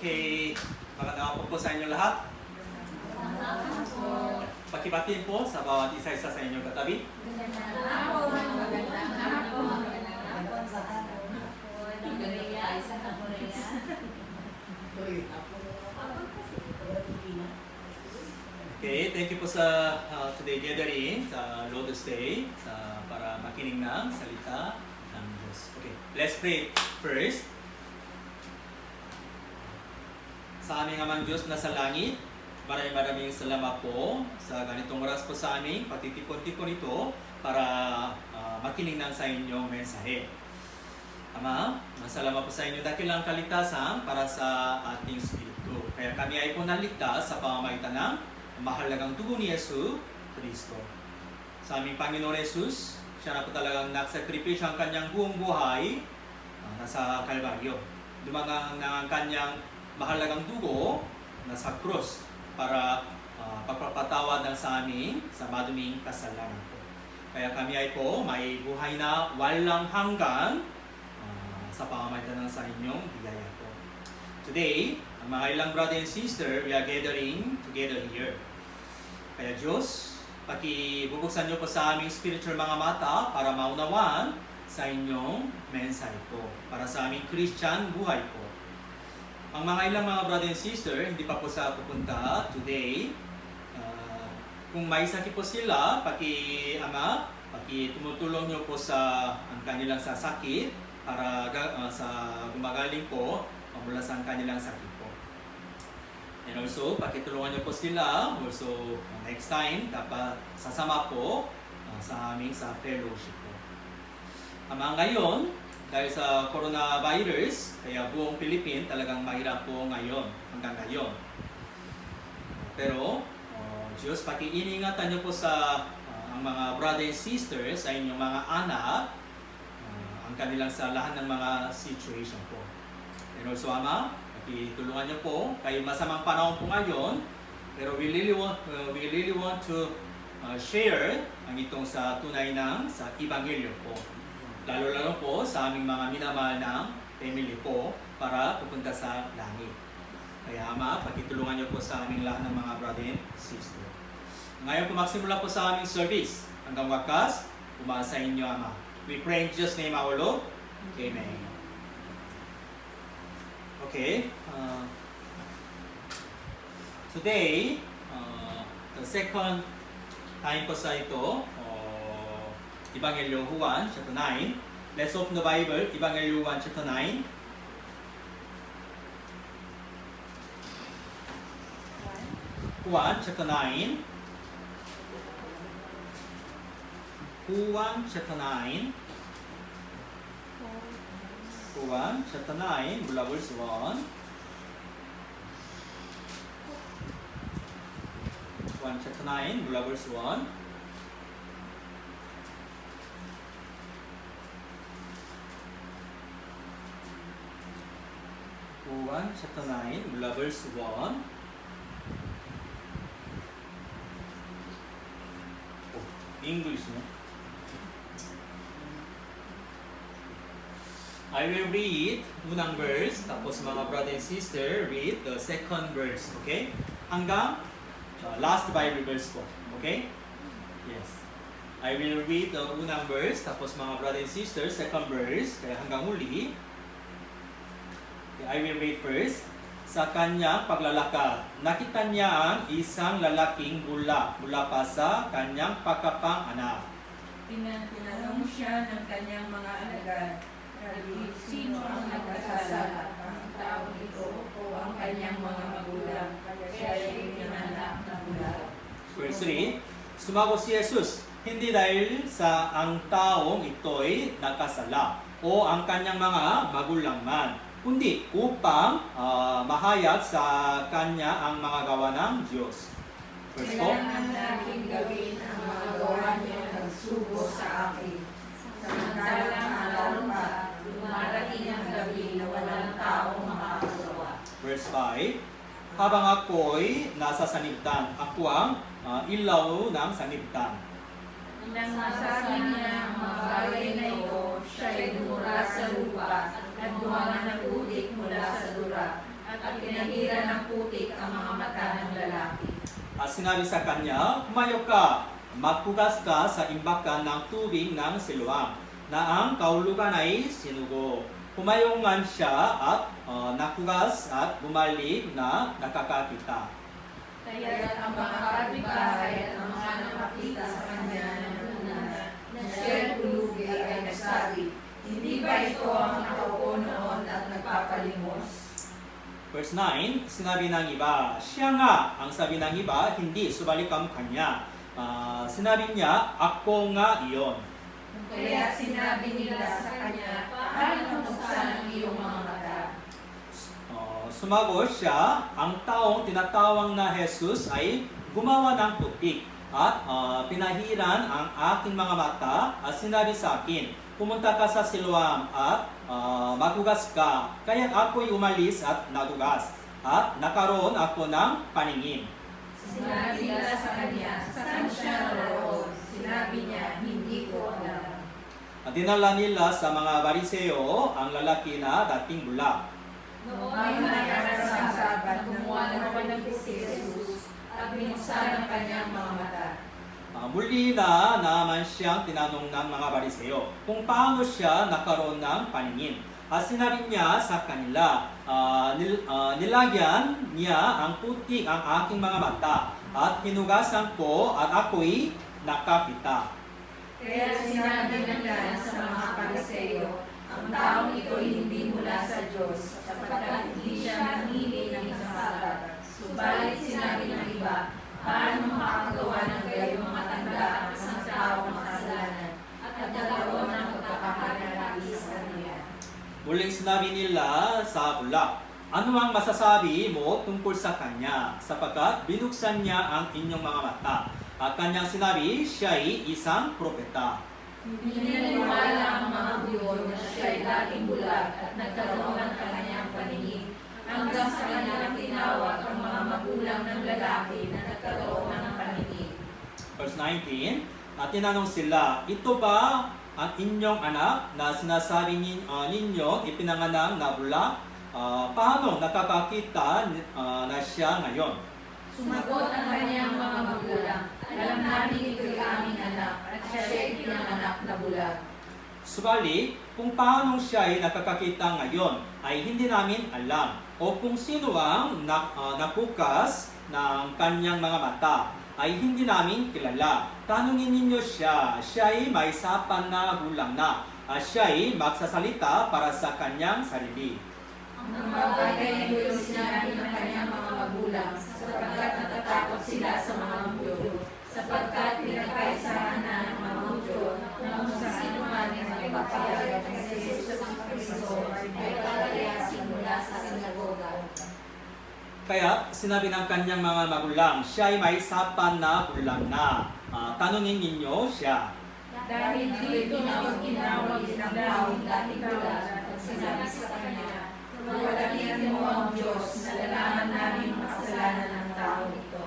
Okay, magandang hapon po sa inyo lahat. Pakibatiin po sa bawat isa-isa sa inyong katabi. Okay, thank you po sa today gathering sa Lord's Day para makinig ng salita ng Diyos. Okay, let's pray first. Sa aming amang Diyos na sa langit, maraming salamat po sa ganitong oras po sa aming patitipon-tipon ito para makinig ng sa inyong mensahe. Ama, masalamat po sa inyo dakilang kalitasan para sa ating spirito. Kaya kami ay po naligtas sa pamamagitan ng mahalagang dugo ni Yesu Kristo. Sa aming Panginoon Jesus, siya na po talagang nagsakripisyo ang kanyang buong buhay nasa Kalbaryo. Dumagang ng kanyang mahalagang dugo nasa krus para pagpapatawad ng sa amin sa maduming kasalanan po. Kaya kami ay po may buhay na walang hanggan sa pamamagitan ng sa inyong biyaya po. Today, ang mga ilang brother and sister, we are gathering together here. Kaya Diyos, pakibubuksan niyo po sa aming spiritual mga mata para maunawaan sa inyong mensahe po, para sa aming Christian buhay po. Ang mga ilang mga brother and sister, hindi pa po sa pupunta today. Kung may sakit po sila, tumutulong niyo po sa ang kanilang sasakit para sa gumagaling po mula sa kanilang sakit po. And also, pakitulungan niyo po sila. Also, next time, dapat sasama po sa aming sa fellowship po. Ngayon, dahil sa coronavirus, kaya buong Philippines talagang mahirap po ngayon, hanggang ngayon. Pero, Diyos, pakiiningatan niyo po sa ang mga brother and sisters, sa inyong mga anak, ang kanilang sa lahat ng mga situation po. And also, Ama, pakitulungan niyo po, kay masamang panahon po ngayon, pero we really want to share ang itong sa tunay ng sa Ebanghelyo po. Lalo-lalo po sa aming mga minamahal ng family po para pupunta sa langit. Kaya Ama, pakitulungan niyo po sa aming lahat ng mga brother and sister. Ngayon po magsimula po sa aming service. Hanggang wakas, umasa inyo Ama. We pray in Jesus' name our Lord. Amen. Okay. Today, the second time po sa ito, Ebanghelyo Juan, chapter 9. Let's open the Bible, Ebanghelyo Juan, chapter 9. Juan, chapter 9. Juan, chapter 9. Juan, chapter 9, mula verse 1. Juan, chapter 9, mula verse 1. Juan, chapter 9, mula verse 1. English, no? I will read unang verse, tapos mga brother and sister read the second verse, okay? Hanggang last Bible verse po, okay? Yes. I will read the unang verse, tapos mga brother and sister, second verse, kaya hanggang huli. Okay, I will read first. Sa kanyang paglalakad, nakita niya ang isang lalaking mula pa sa kanyang pagkapang-anak. Tinanong siya ng kanyang mga alagad, sino ang nagkasala, ang tao ito o ang kanyang mga magulang, siya ay pinanak na bulag. Verse 3, sumagot si Jesus, hindi dahil sa ang taong ito'y nakasala o ang kanyang mga magulang man, kundi upang mahayag sa kanya ang mga gawa ng Diyos. Verse 4, kailangan natin gawin ang mga gawa niyo nagsubo sa akin. Samantalang alam pa, dumarating ang gabi na walang taong makakagawa. Verse 5, habang ako'y nasa sanibtan, ako ang ilaw ng sanibtan. Nang masabi niya ang mga bagay na ito, siya'y dumura sa lupa at bumangan ng ulit mula sa dura at pinahira ng putik ang mga mata ng lalaki. At sinabi sa kanya, "Humayo ka, magpugas ka sa imbakan ng tubig ng Siloam, na ang kahulugan ay sinugo." Humayungan siya at napugas at bumalik na nakakakita. Kaya ang mga kapitbahay at ang mga nakakita sa kanya ng una na siya'y tulubi ay nagsabi, "Hindi ba ito ang nakaupo noon at nagpapalimos?" Verse 9, sinabi ng iba, "Siya nga." Ang sabi ng iba, "Hindi, subalit ang kanya." Sinabi niya, "Ako nga iyon." Kaya sinabi nila sa kanya, "Paano buksan ang iyong mga mata?" Sumagot siya, "Ang taong tinatawang na Jesus ay gumawa ng putik at pinahiran ang aking mga mata at sinabi sa akin, 'Pumunta ka sa Siloam at maghugas ka.' Kaya't ako'y umalis at nagugas at nakaroon ako ng paningin." Sinabi nila sa kanya, "Saan siya naroon?" Sinabi niya, "Hindi ko alam." At dinala nila sa mga Bariseo ang lalaki na dating bulag. Noong may araw sa Sabat, kumuha ng si Jesus at binuksan ang kanyang mga mata. Muli na naman siyang tinanong ng mga Bariseo kung paano siya nakaroon ng paningin. At sinabi niya sa kanila, "Nilagyan niya ang putik ang aking mga mata at hinugasan ko at ako'y nakakita." Kaya sinabi nila sa mga Pariseo, "Ang taong ito hindi mula sa Diyos, sapagkat hindi siya nanghili ng isang Sabat." Subalit sinabi ng iba, "Paano makakagawa ng gayong matanda ang isang taong makasalanan at nagkaroon ng pagkakapanalagi sa kanya?" Muling sinabi nila sa bulag, "Ano ang masasabi mo tungkol sa kanya? Sapagkat binuksan niya ang inyong mga mata." At kanyang sinabi, siya'y isang propeta. Hindi naniwala ang mga Hudyo na siya'y dating bulag at nagkaroon ng kanyang paningin, hanggang sa kanyang tinawag ang mga magulang ng lalaki na nagkaroon ng paningin. Verse 19, at tinanong sila, "Ito ba ang inyong anak na sinasabi ninyo ipinanganak na bulag? Paano nakakakita na siya ngayon?" Sumagot ang kanyang mga magulang, "Alam namin ito'y aming anak at siya'y pinanganak na bulag." Subalit, kung paano siya ay nakakakita ngayon ay hindi namin alam, o kung sino ang napukas ng kanyang mga mata ay hindi namin kilala. Tanungin ninyo siya, siya ay may sapan na gulang na, at siya ay magsasalita para sa kanyang sarili. Ang bagay na ito sinabi ng kanyang mga magulang, sapagkat natatakot sila sa mga Hudyo, sapagkat pinagkaisahan na ng mga Hudyo na kung sino man ang magpapayag kay Jesus Kristo ay pagkalayasin mula sa sinagoga. Kaya sinabi ng kanyang mga magulang, siya ay may sapan na gulang na. Tanungin ninyo siya. Dahil dito kinawag ng taong dating bulag at sinabi sa kanya, "Pagwalagyan mo ang Diyos, nalalaman namin makasalanan ng taong ito."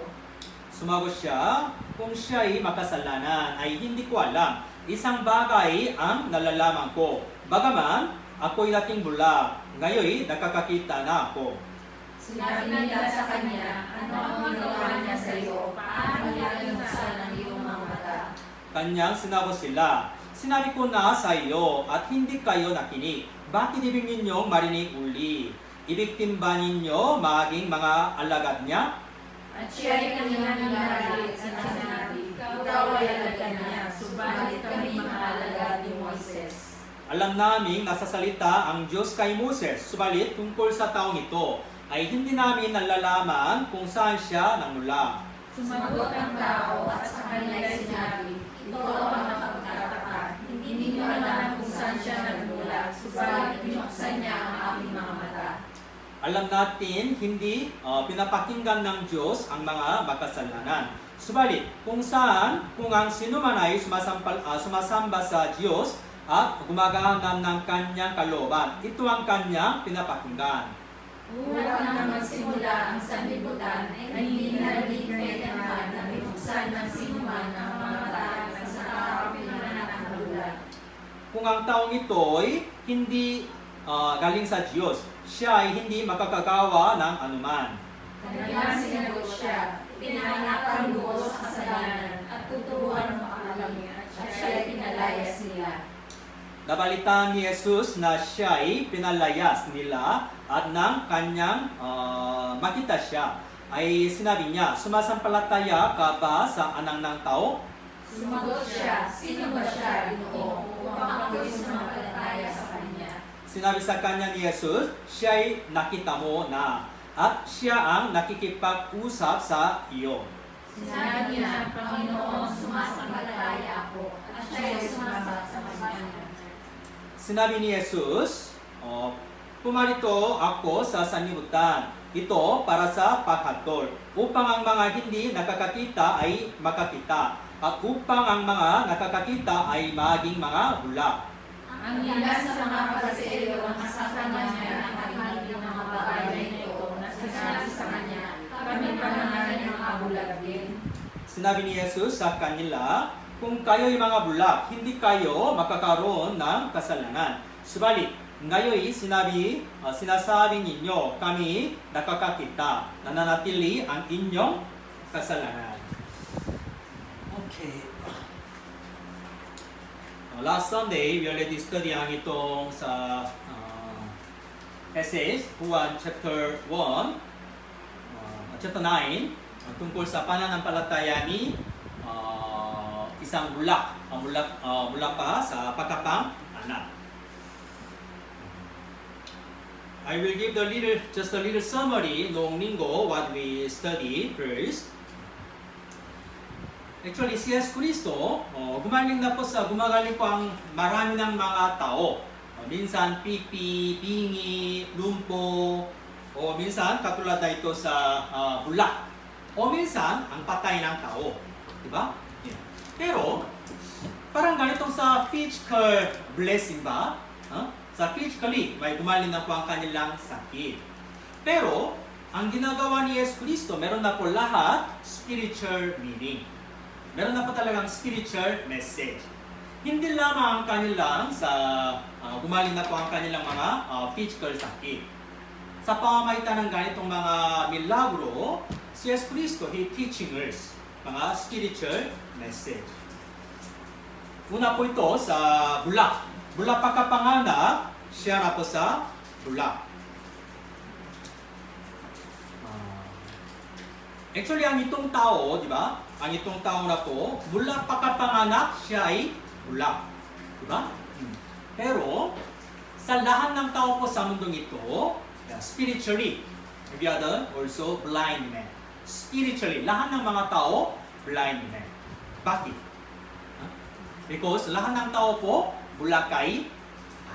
Sumagot siya, "Kung siya ay makasalanan ay hindi ko alam. Isang bagay ang nalalaman ko. Bagaman, ako'y dating bulag. Ngayon, nakakakita na ako." Sinabi nila sa kanya, "Ano ang ginawa niya sa iyo? Paano niya binuksan ang iyong mga mata?" Kanyang sinagot sila, "Sinabi ko na sa iyo at hindi kayo nakinig. Bakit ibig ninyong marinig uli? Ibig ba ninyo maging mga alagad niya?" At siya ay kanyang nilalit at sinabi, "Ikaw ay alagad niya, subalit kami mga alagad ni Moises." Alam namin nasasalita ang Diyos kay Moses, subalit tungkol sa taong ito ay hindi namin nalalaman kung saan siya nagmula. Sumagot ang tao at sa kanila sinabi, "Ito ang nakapagtataka. Hindi ninyo alam kung saan siya nagmula, subalit binuksan niya ang aming mga mata." Alam natin, hindi pinapakinggan ng Diyos ang mga makasalanan. Subalit, kung ang sino man ay sumasamba sa Diyos at gumagawa ng kanyang kalooban, ito ang kanyang pinapakinggan. Mula nang magsimula ang sanlibutan, ay hindi naging kailanman na binuksan ng sino man ang mga mata sa taong pinanganak na bulag. Kung ang taong ito ay hindi galing sa Diyos. Siya ay hindi makakagawa ng anuman. Kanilang sinagot siya, pinanganak ang lubos sa kasalanan at tuturuan ang makalamit at siya'y pinalayas nila. Nabalitaan ni Jesus na siya ay pinalayas nila at nang kanyang makita siya, ay sinabi niya, sumasampalataya ka ba sa anak ng tao? Sumagot siya, sino ba siya, Ginoo, upang ako'y sumampalataya sa kanya? Sinabi sa kanya ni Jesus, siya ay nakita mo na at siya ang nakikipag-usap sa iyo. Sinabi niya, Panginoon, sumasampalataya ako at siya'y sumabat sa kanya. Sinabi ni Jesus, pumarito ako sa sanlibutan. Ito para sa paghatol, upang ang mga hindi nakakakita ay makakita, at upang ang mga nakakakita ay maging mga bulak. Ang ilan sa mga Pariseo ang nasaktan niya ang halimaw ng mga bagay na ito na sinabi sa kanya, kami pa naman ay mga bulag din. Sinabi ni Jesus sa kanila, kung kayo'y mga bulak, hindi kayo makakaroon ng kasalanan. Subalit, ngayon sinasabi ninyo, kami nakakakita, nananatili ang inyong kasalanan. Okay. Last Sunday, we already studied ang itong sa essays, Juan chapter 1, chapter 9, tungkol sa pananampalataya ni isang bulak, mula pa sa pagkapang-anak. I will give just a little summary noong linggo what we studied first. Actually, si Jesus Cristo, gumagaling po ang marami ng mga tao. Minsan pipi, bingi, lumpo, o minsan katulad na ito sa bulak. O minsan, ang patay ng tao. Diba? Yeah. Pero, parang ganitong sa physical blessing ba? Sa physically, may gumaling na po ang kanilang sakit. Pero, ang ginagawa ni Jesus Cristo, meron na po lahat spiritual meaning. Meron na po talagang spiritual message. Hindi lamang ang kanilang gumaling na po ang kanilang mga physical sakit. Sa pamamagitan ng ganitong mga milagro, si Jesus Cristo, He teaching us mga spiritual message. Una po ito sa bulak. Mula pagkapanganak, siya na po sa bulak. Actually, ang itong tao, di ba? Ang itong tao na po, mula pagkapanganak, siya ay bulak. Di ba? Pero, sa lahat ng tao po sa mundong ito, spiritually, we are also blind men. Spiritually, lahat ng mga tao, blind men. Bakit? Because lahat ng tao po, bulak kay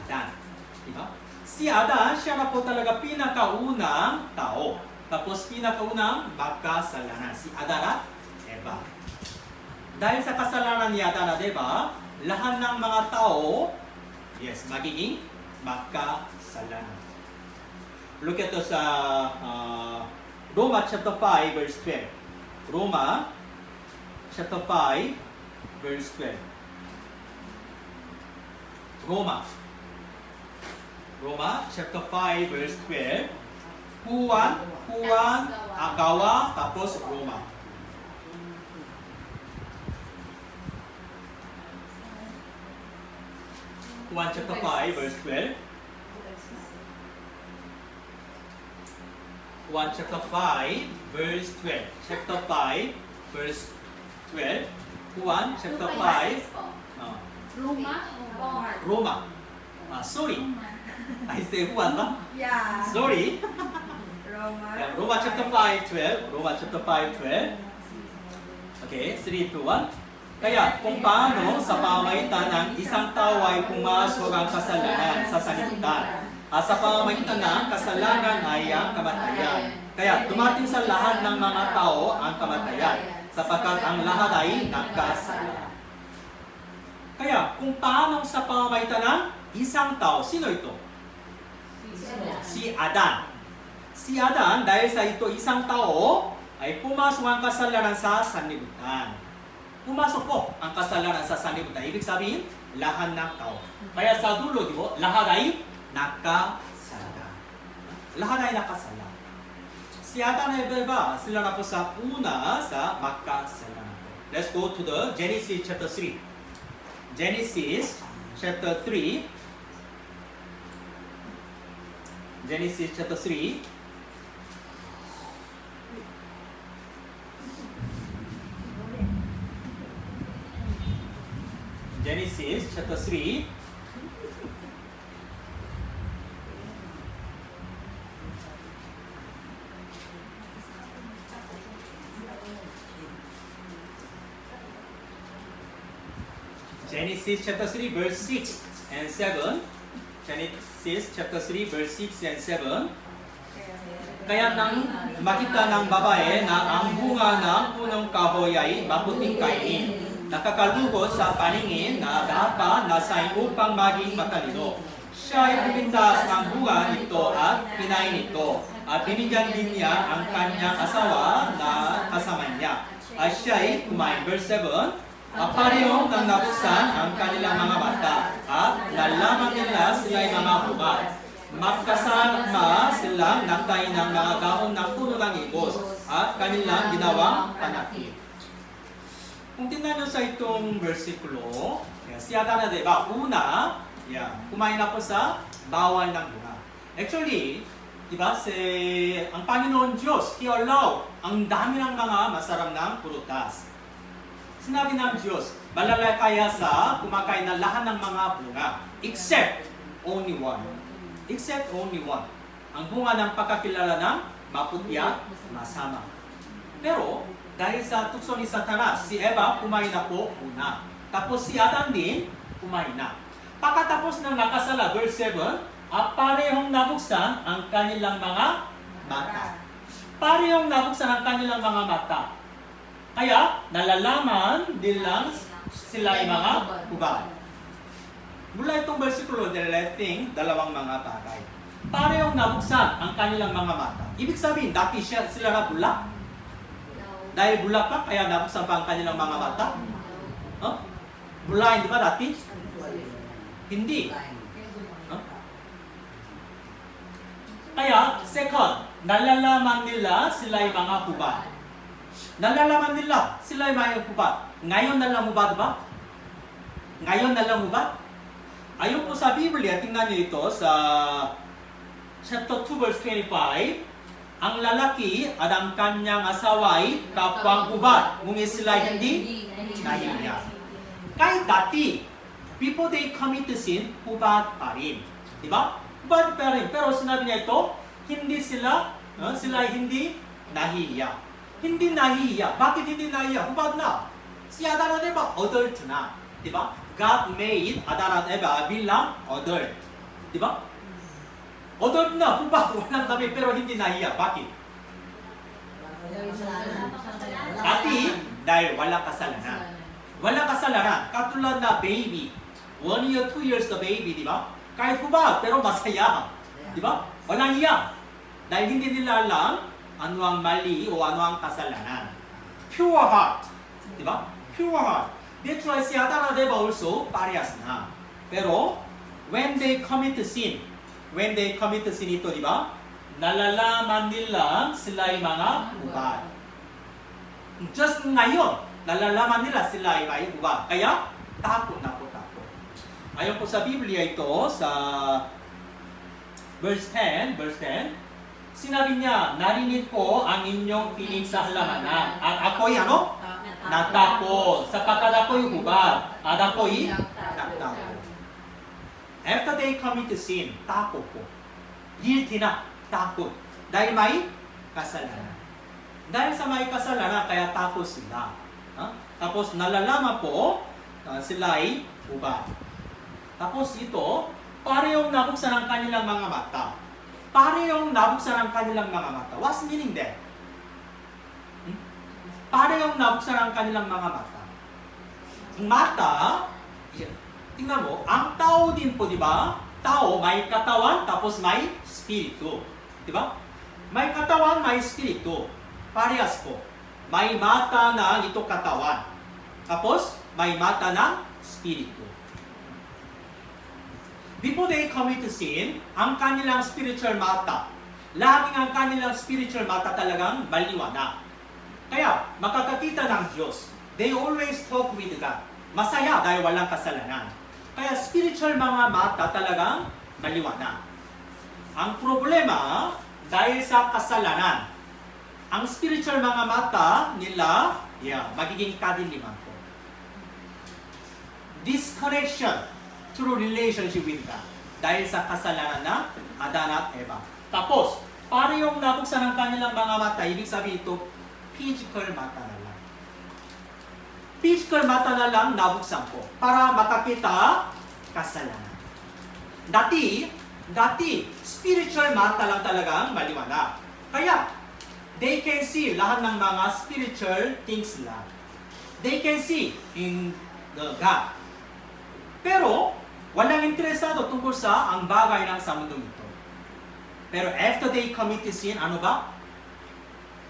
Adan. Diba? Si Adan, siya na po talaga pinakaunang tao. Tapos pinakaunang magkasalanan. Si Adan at Eva. Dahil sa kasalanan ni Adan at Eva, lahat ng mga tao, magiging magkasalanan. Look at sa Roma chapter 5 verse 12. Roma chapter 5 verse 12. Roma chapter 5 verse 12. Juan, Agawa, tapos Roma. Juan chapter 5 verse 12. Juan chapter 5 verse 12. Chapter 5 verse 12. Juan chapter 5. Roma. Sorry. I say Juan, no? Yeah. Sorry. Roma. Roma chapter 5:12. Roma chapter 5:12. Okay, 3, 2, 1. Kaya kung paano sa pamamagitan ng isang tao ay pumasok ang kasalanan sa sanlibutan, at sa pamamagitan ng kasalanan ay ang kamatayan. Kaya dumating sa lahat ng mga tao ang kamatayan, sapagkat ang lahat ay nagkasala. Kaya kung paano sa pamamagitan ng isang tao, sino ito? Si Adan. Si Adan, dahil sa ito isang tao, ay pumasok ang kasalanan sa sanlibutan. Pumasok po ang kasalanan sa sanlibutan. Ibig sabihin, lahat ng tao. Kaya sa dulo, di ba, lahat ay nakasala. Lahat ay nakasala. Si Adan at Eva, sila na po sa una sa makasala na po. Let's go to the Genesis chapter 3. Genesis chapter 3. Genesis chapter 3. Genesis chapter 3. Genesis chapter 3 verse 6 and 7. Genesis chapter 3 verse 6 and 7. Kaya nang makita ng babae na ang bunga ng punong kahoy ay maputing kainin, nakakalugod sa paningin na dapat nasain upang maging matalino. Siya ay pumintas ng bunga nito at kinain ito, at binigyan din niya ang kanyang asawa na kasama niya. At siya ay kumain. Verse 7. Parehong nang nabuksan ang kanilang mga mata, at nalaman nila sila ay mga hubad. Magkasama silang nagtayin ng mga dahon ng puno ng ibos at kanilang ginawang panakip. Kung tingnan nyo sa itong versikulo, si Adan at Eva, una, kumain na po sa bawal ng bunga. Actually, diba, ang Panginoon Diyos, He allowed ang dami ng mga masarap ng prutas. Sinabi ng Diyos, malalakaya sa kumakain na lahat ng mga bunga, except only one. Except only one. Ang bunga ng pagkakilala ng maputi at masama. Pero, dahil sa tukso ni Satanas, si Eva kumain na po una. Tapos si Adan din kumain na. Pagkatapos ng nakasala, verse 7, parehong nabuksan ang kanilang mga mata. Parehong nabuksan ang kanilang mga mata. Kaya, nalalaman din lang sila ay mga hubad. Mula itong versikulo, I think, dalawang mga bagay. Parehong nabuksan ang kanilang mga mata. Ibig sabihin, dati sila na bulak. Dahil bulak pa, kaya nabuksan pa ang kanilang mga mata. Huh? Blind, di ba dati? Hindi. Huh? Kaya, second, nalalaman nila sila ay mga hubad. Nalalaman nila sila ay mga hubad. Ngayon na lang hubad ba? Ngayon na lang hubad? Ayon po sa Biblia, tingnan niyo ito sa chapter 2 verse 25, ang lalaki at ang kanyang asawa ay kapwang hubad, ngunit sila hindi nahihiya. Kahit dati, before they commit sin, hubad pa rin. Diba? Hubad pa rin. Pero sinabi niya ito, hindi sila hindi nahihiya. Hindi nahihiya. Bakit hindi nahihiya? Hubad na. Si Adan at Eva, adult na. Diba? God made Adan at Eva bilang adult. Diba? Adult na, hubad, walang dami, pero hindi nahiya. Bakit? Dati, dahil walang kasalanan. Walang kasalanan. Katulad na baby. 1 year, 2 years na baby, di ba? Kahit hubad, pero masaya. Di ba? Walang iya. Dahil hindi nila alam ano ang mali o ano ang kasalanan. Pure heart. Di ba? Pure heart. That's why si Adan at Eva also parehas na. Pero, when they commit sin ito, di ba? Nalalaman nila sila ay mga hubad. Just ngayon, nalalaman nila sila ay may hubad. Kaya, takot na po, takot. Ayon po sa Biblia ito, sa verse 10, sinabi niya, narinig ko ang inyong piling sa halamanan. At ako'y ano? Natakot. Sapagkat ako'y hubad. At ako'y natakot. After they commit sin, takot po. Guilty na, takot. Dahil may kasalanan. Dahil sa may kasalanan, kaya takot sila. Tapos nalalaman po, sila ay hubad. Tapos ito, parehong nabuksan ang kanilang mga mata. Parehong nabuksan ang kanilang mga mata. What's meaning there? Parehong nabuksan ang kanilang mga mata. Ang mata, tingnan mo, ang tao din po, di ba? Tao, may katawan, tapos may spirito. Di ba? May katawan, may spirito. Parehas po. May mata na ito katawan. Tapos, may mata ng spirito. Before they commit to sin, ang kanilang spiritual mata, laging ang kanilang spiritual mata talagang maliwanag. Kaya, makakakita ng Diyos. They always talk with God. Masaya dahil walang kasalanan. Kaya spiritual mga mata talagang maliwanag. Ang problema, dahil sa kasalanan, ang spiritual mga mata nila, magiging kadiliman po. Disconnection through relationship with God. Dahil sa kasalanan ng Adan at Eva. Tapos, para yung nabuksan ng kanilang mga mata, ibig sabihin ito, physical mata na lang. Physical mata na lang nabuksan ko para makakita kasalanan. Dati, spiritual mata lang talagang maliwanag. Kaya, they can see lahat ng mga spiritual things lang. They can see in the God. Pero, walang interesado tungkol sa ang bagay ng sa mundong ito. Pero after they commit to sin, ano ba?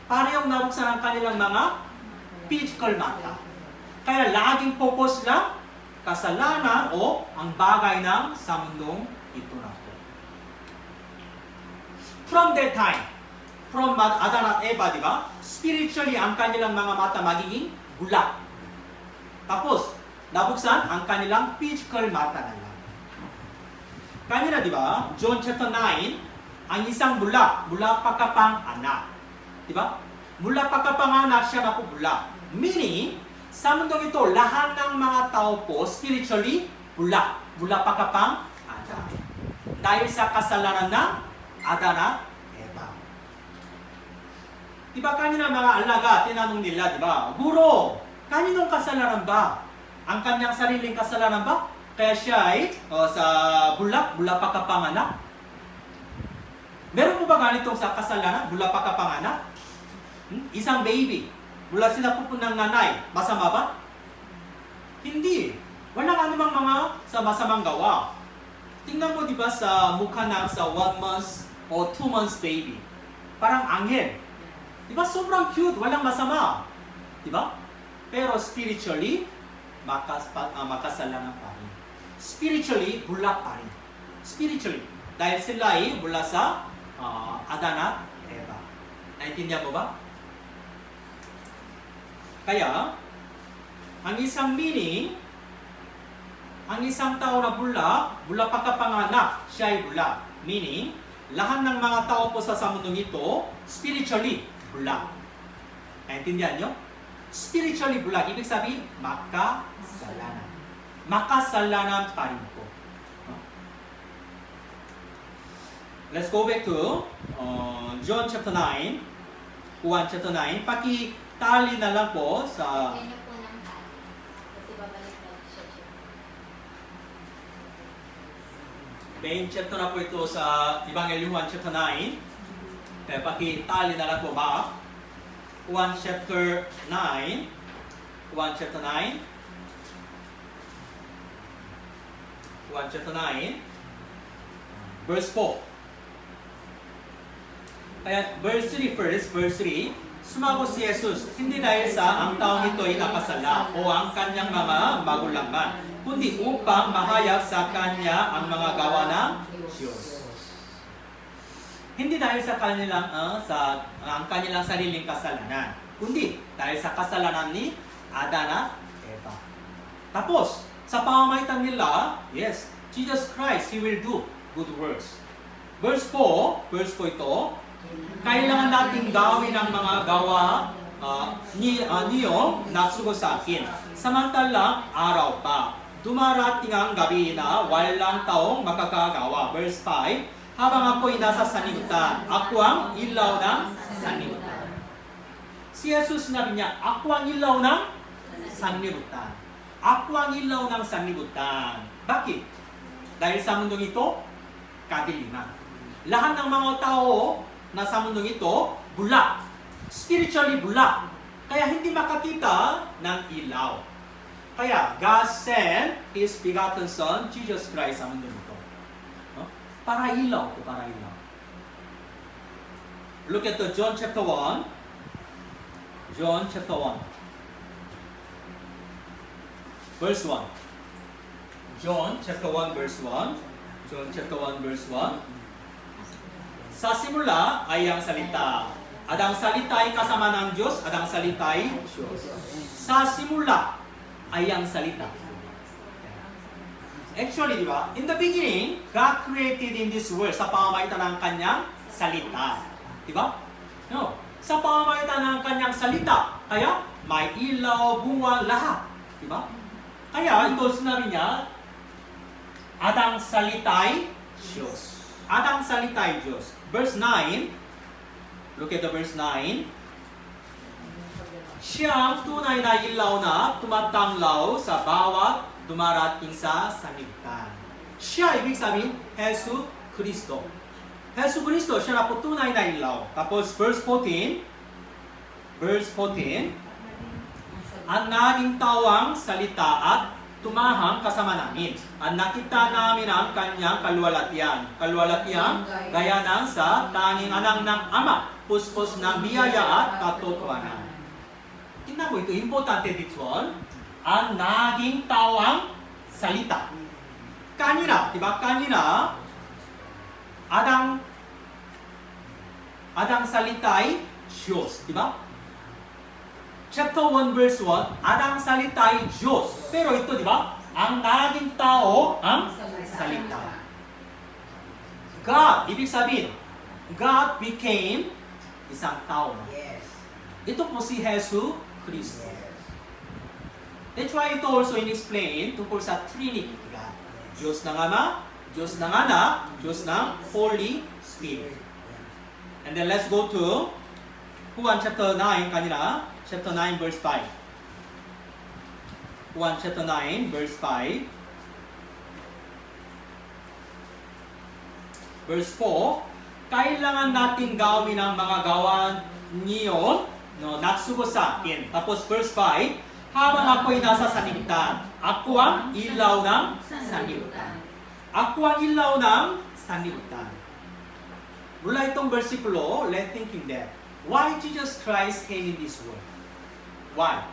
Para yung nabuksan ang kanilang mga physical mata. Kaya laging focus lang kasalanan o ang bagay ng sa mundong ito na po. From that time, from Adan at Eva, di ba? Spiritually, ang kanilang mga mata magiging bulak. Tapos, nabuksan ang kanilang physical mata na lang. Kanina, di ba? John chapter 9, ang isang bulak pagkapang anak. Di ba? Mula pagkapanganak siya na po bulak. Meaning, sa mundong ito, lahat ng mga tao po spiritually bulak. Mula pagkapang anak. Dahil sa kasalanan ng Adan at Eva. Di ba kanina mga alaga, tinanong nila, di ba? Guro, kaninong kasalanan ba? Ang kanyang sariling kasalanan ba? Kaya siya ay sa bulak pagkapanganak? Meron mo ba ganitong sa kasalanan, mula pagkapanganak? Isang baby, mula sila pupunang nanay, masama ba? Hindi. Walang anumang mga sa masamang gawa. Tingnan mo, di ba, sa mukha ng sa 1 month o 2 months baby. Parang anghel. Di ba, sobrang cute, walang masama. Di ba? Pero spiritually, makasalanan pa rin. Spiritually, bulak pa rin. Spiritually. Dahil sila ay mula sa Adan at Eva. Naintindihan mo ba? Kaya, ang isang meaning, ang isang tao na bulak pagkapanganak, siya ay bulak. Meaning, lahat ng mga tao po sa mundong ito, spiritually bulak. Naintindihan nyo? Spiritually bulak, ibig sabihin, makasalanan. Makasalanan pa rin po. Let's go back to John chapter 9. Juan chapter 9. Pakitali na lang po sa... Yan yung po ng tali. Kasi babalik na siya. Main chapter na po ito sa Ebanghelyo Juan chapter 9. Kaya pakitali na lang po ba? Juan chapter 9. Juan chapter 9. Juan chapter 9. Verse 4. Kaya verse 3 first, verse 3, sumagot si Jesus, hindi dahil sa ang taong ito ay nakasala o ang kanyang mga magulang man, kundi upang mahayag sa kanya ang mga gawa ng Diyos. Hindi dahil sa kanilang ang kanilang sariling kasalanan, kundi dahil sa kasalanan ni Adan at Eva. Tapos, sa pamamagitan nila, yes, Jesus Christ, He will do good works. Verse 4 ito, kailangan nating gawin ang mga gawa niyo nagsugo sa akin. Samantalang araw pa, dumarating ang gabi na walang taong makakagawa. Verse 5, habang ako'y nasa sanlibutan, ako ang ilaw ng sanlibutan. Si Jesus sinabi niya, ako ang ilaw ng sanlibutan. Ako ang ilaw ng sanlibutan. Bakit? Dahil sa mundong ito, kadiliman. Lahat ng mga tao na sa mundong ito, bulak. Spiritually bulak. Kaya hindi makakita ng ilaw. Kaya God sent His begotten Son, Jesus Christ, sa mundong ito. Para ilaw po, para ilaw. Look at the John chapter 1. John chapter 1. Verse 1. John chapter 1 verse 1. John chapter 1 verse 1. Sa simula ay ang salita. At ang salita ay kasama ng Diyos, at ang salita ay Diyos. Sa simula ay ang salita. Actually, di ba? In the beginning, God created in this world sa pamamagitan ng kanyang salita. Di ba? No. Sa pamamagitan ng kanyang salita. Kaya, may ilaw, bunga, lahat. Di ba? Kaya, ito sinabi niya, at ang salita ay Diyos. At ang salita ay Diyos. Verse 9, look at the verse 9. Siyang tunay na ilaw na tumatanglaw sa bawat dumarating sa sanlibutan. Siya, ibig sabihin, Jesu Kristo. Jesu Kristo, siya na po tunay na ilaw. Tapos verse 14, ang naging tawang salita at tumahang kasama namin. At nakita namin ang kanyang kaluwalhatian. Kaluwalhatian, gaya ng sa tanging anak ng Ama, puspos ng biyaya at katotohanan. Tingnan mo ito, importante dito. Ang naging tawang salita. Kanina, di ba? Kanina, Adang salita ay Diyos, di ba? Chapter 1 verse 1, Adang salita ay Diyos. Pero ito, di ba? Ang naging tao, ang salita. God, ibig sabihin, God became isang tao. Ito po si Jesu Kristo. That's why ito also in-explain tungkol sa Trinity God. Diyos ng Ama, Diyos ng Anak, Diyos ng Holy Spirit. And then let's go to Juan chapter 9 kanina, chapter 9 verse 5. Juan chapter 9 verse 5. Verse 4, kailangan natin gawin ang mga gawain niyo, no, nagsugo sa akin. Tapos verse 5, habang ako'y nasa sanlibutan, ako ang ilaw ng sanlibutan. Ako ang ilaw ng sanlibutan. Mula itong versikulo, let's thinking that, why Jesus Christ came in this world? Why?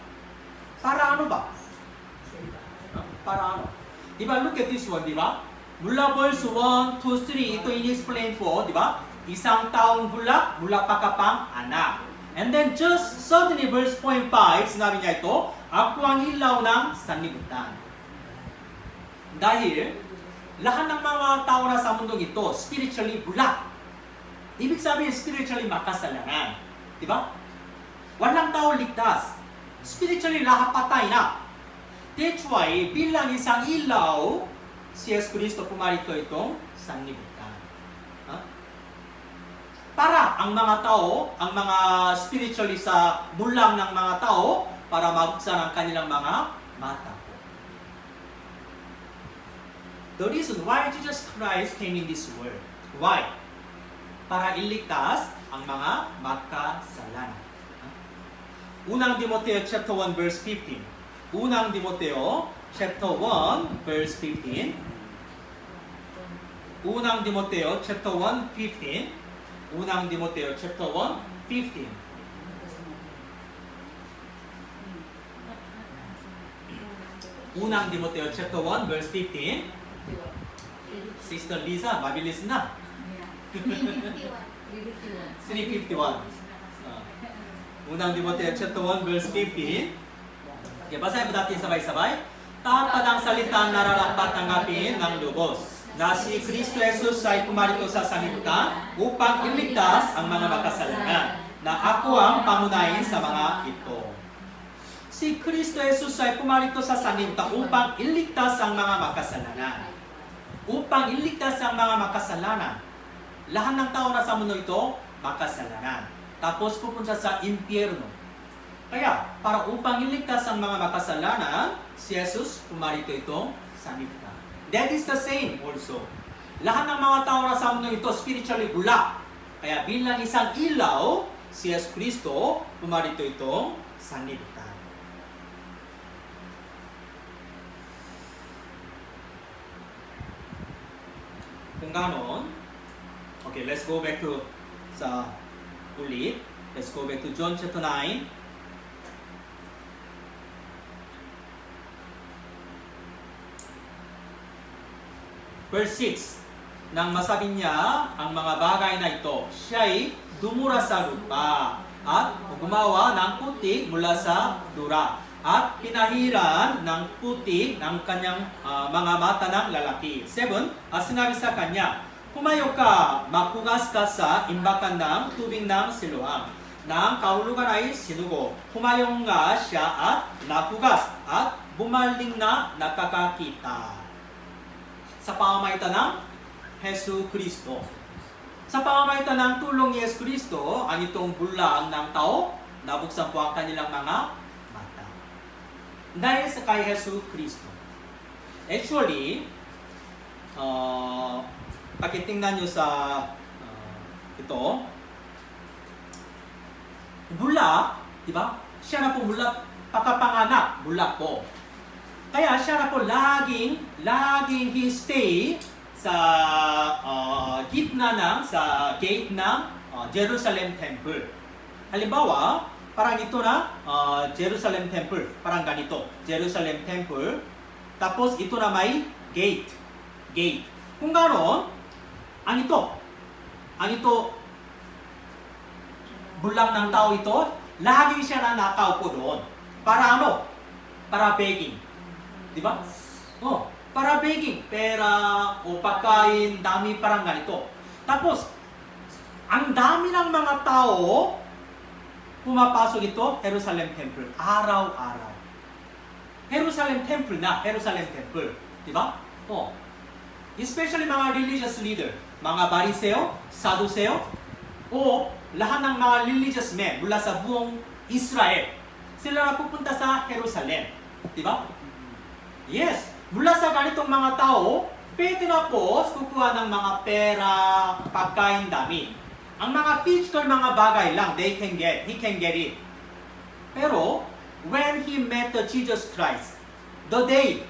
Para ano ba? Para ano? Diba, look at this one, diba? Mula verse 1, 2, 3, ito in-explain po, diba? Isang taong bulak, mula pa kapang anak. And then just suddenly verse 0.5, sinabi niya ito, ako ang ilaw ng sanlibutan. Dahil, lahat ng mga tao na sa mundong ito, spiritually bulak. Ibig sabihin, spiritually makasalanan. Diba? Walang tao ligtas. Spiritually, lahat patay na. That's why, bilang isang ilaw, si Yesu Cristo pumarito itong sanlibutan. Para ang mga tao, ang mga spiritually sa bulang ng mga tao, para mabuksan ang kanilang mga mata. The reason why Jesus Christ came in this world. Why? Para iligtas ang mga makasalanan. Unang Timoteo chapter 1 verse 15. Unang Timoteo chapter 1 verse 15. Unang Timoteo chapter 1 15. Unang Timoteo chapter 1 15. Unang Timoteo chapter 1 verse 15. Sister Lisa, mabilis na. 351. Unang Timoteo chapter 1 verse 15. Okay, basahin po natin sabay-sabay. Tapat ang salita nararapat tanggapin ng lubos, na si Kristo Jesus ay pumarito sa sanlibutan upang iligtas ang mga makasalanan, na ako ang pangunahin sa mga ito. Si Kristo Jesus ay pumarito sa sanlibutan upang iligtas ang mga makasalanan. Upang iligtas ang mga makasalanan. Lahat ng tao na sa mundo ito, makasalanan. Tapos pupunta sa impyerno. Kaya, para upang iligtas ang mga makasalanan, si Jesus pumarito itong sanlibutan. That is the same also. Lahat ng mga tao na sa mundo ito, spiritually bulak. Kaya bilang isang ilaw, si Jesus Kristo pumarito itong sanlibutan. Kung ganon, okay, let's go back to sa ulit. Let's go back to John chapter 9. Verse 6. nang masabi niya ang mga bagay na ito, siya'y dumura sa lupa at gumawa ng putik mula sa dura at pinahiran ng putik ng kanyang mga mata ng lalaki. 7. At sinabi sa kanya, humayo ka, maghugas ka sa imbakan ng tubig ng Siloam. Nang kahulugan ay sinugo, humayong nga siya at naghugas at bumaling na nakakakita. Sa pamamagitan ng Hesu Kristo. Sa pamamagitan ng tulong ni Yesu Kristo, ang itong bulang ng tao, nabuksan po ang kanilang mga mata. Dahil sa kay Hesu Kristo. Actually, pakitingnan nyo sa ito, bulak, di ba? Siya na po bulak, pagkapanganak, bulak po. Kaya siya na po laging he stay sa gitna ng, sa gate ng Jerusalem Temple. Halimbawa, parang ito na Jerusalem Temple, parang ganito, Jerusalem Temple. Tapos ito na may gate. Kung gano'n, ang ito, bulang ng tao ito, lagi siya na nakaupo doon. Para ano? Para begging. Di ba? Oh, para begging. Pera o pagkain, dami parang ganito. Tapos, ang dami ng mga tao, pumapasok ito, Jerusalem Temple. Araw-araw. Jerusalem Temple na, Jerusalem Temple. Di ba? Oh. Especially mga religious leader, mga Bariseo, Saduseo, o lahat ng mga religious men mula sa buong Israel. Sila na pupunta sa Jerusalem. Di ba? Yes. Mula sa ganitong mga tao, pwede na po kukuha ng mga pera, pagkain, dami. Ang mga physical mga bagay lang, he can get it. Pero, when he met Jesus Christ, the day,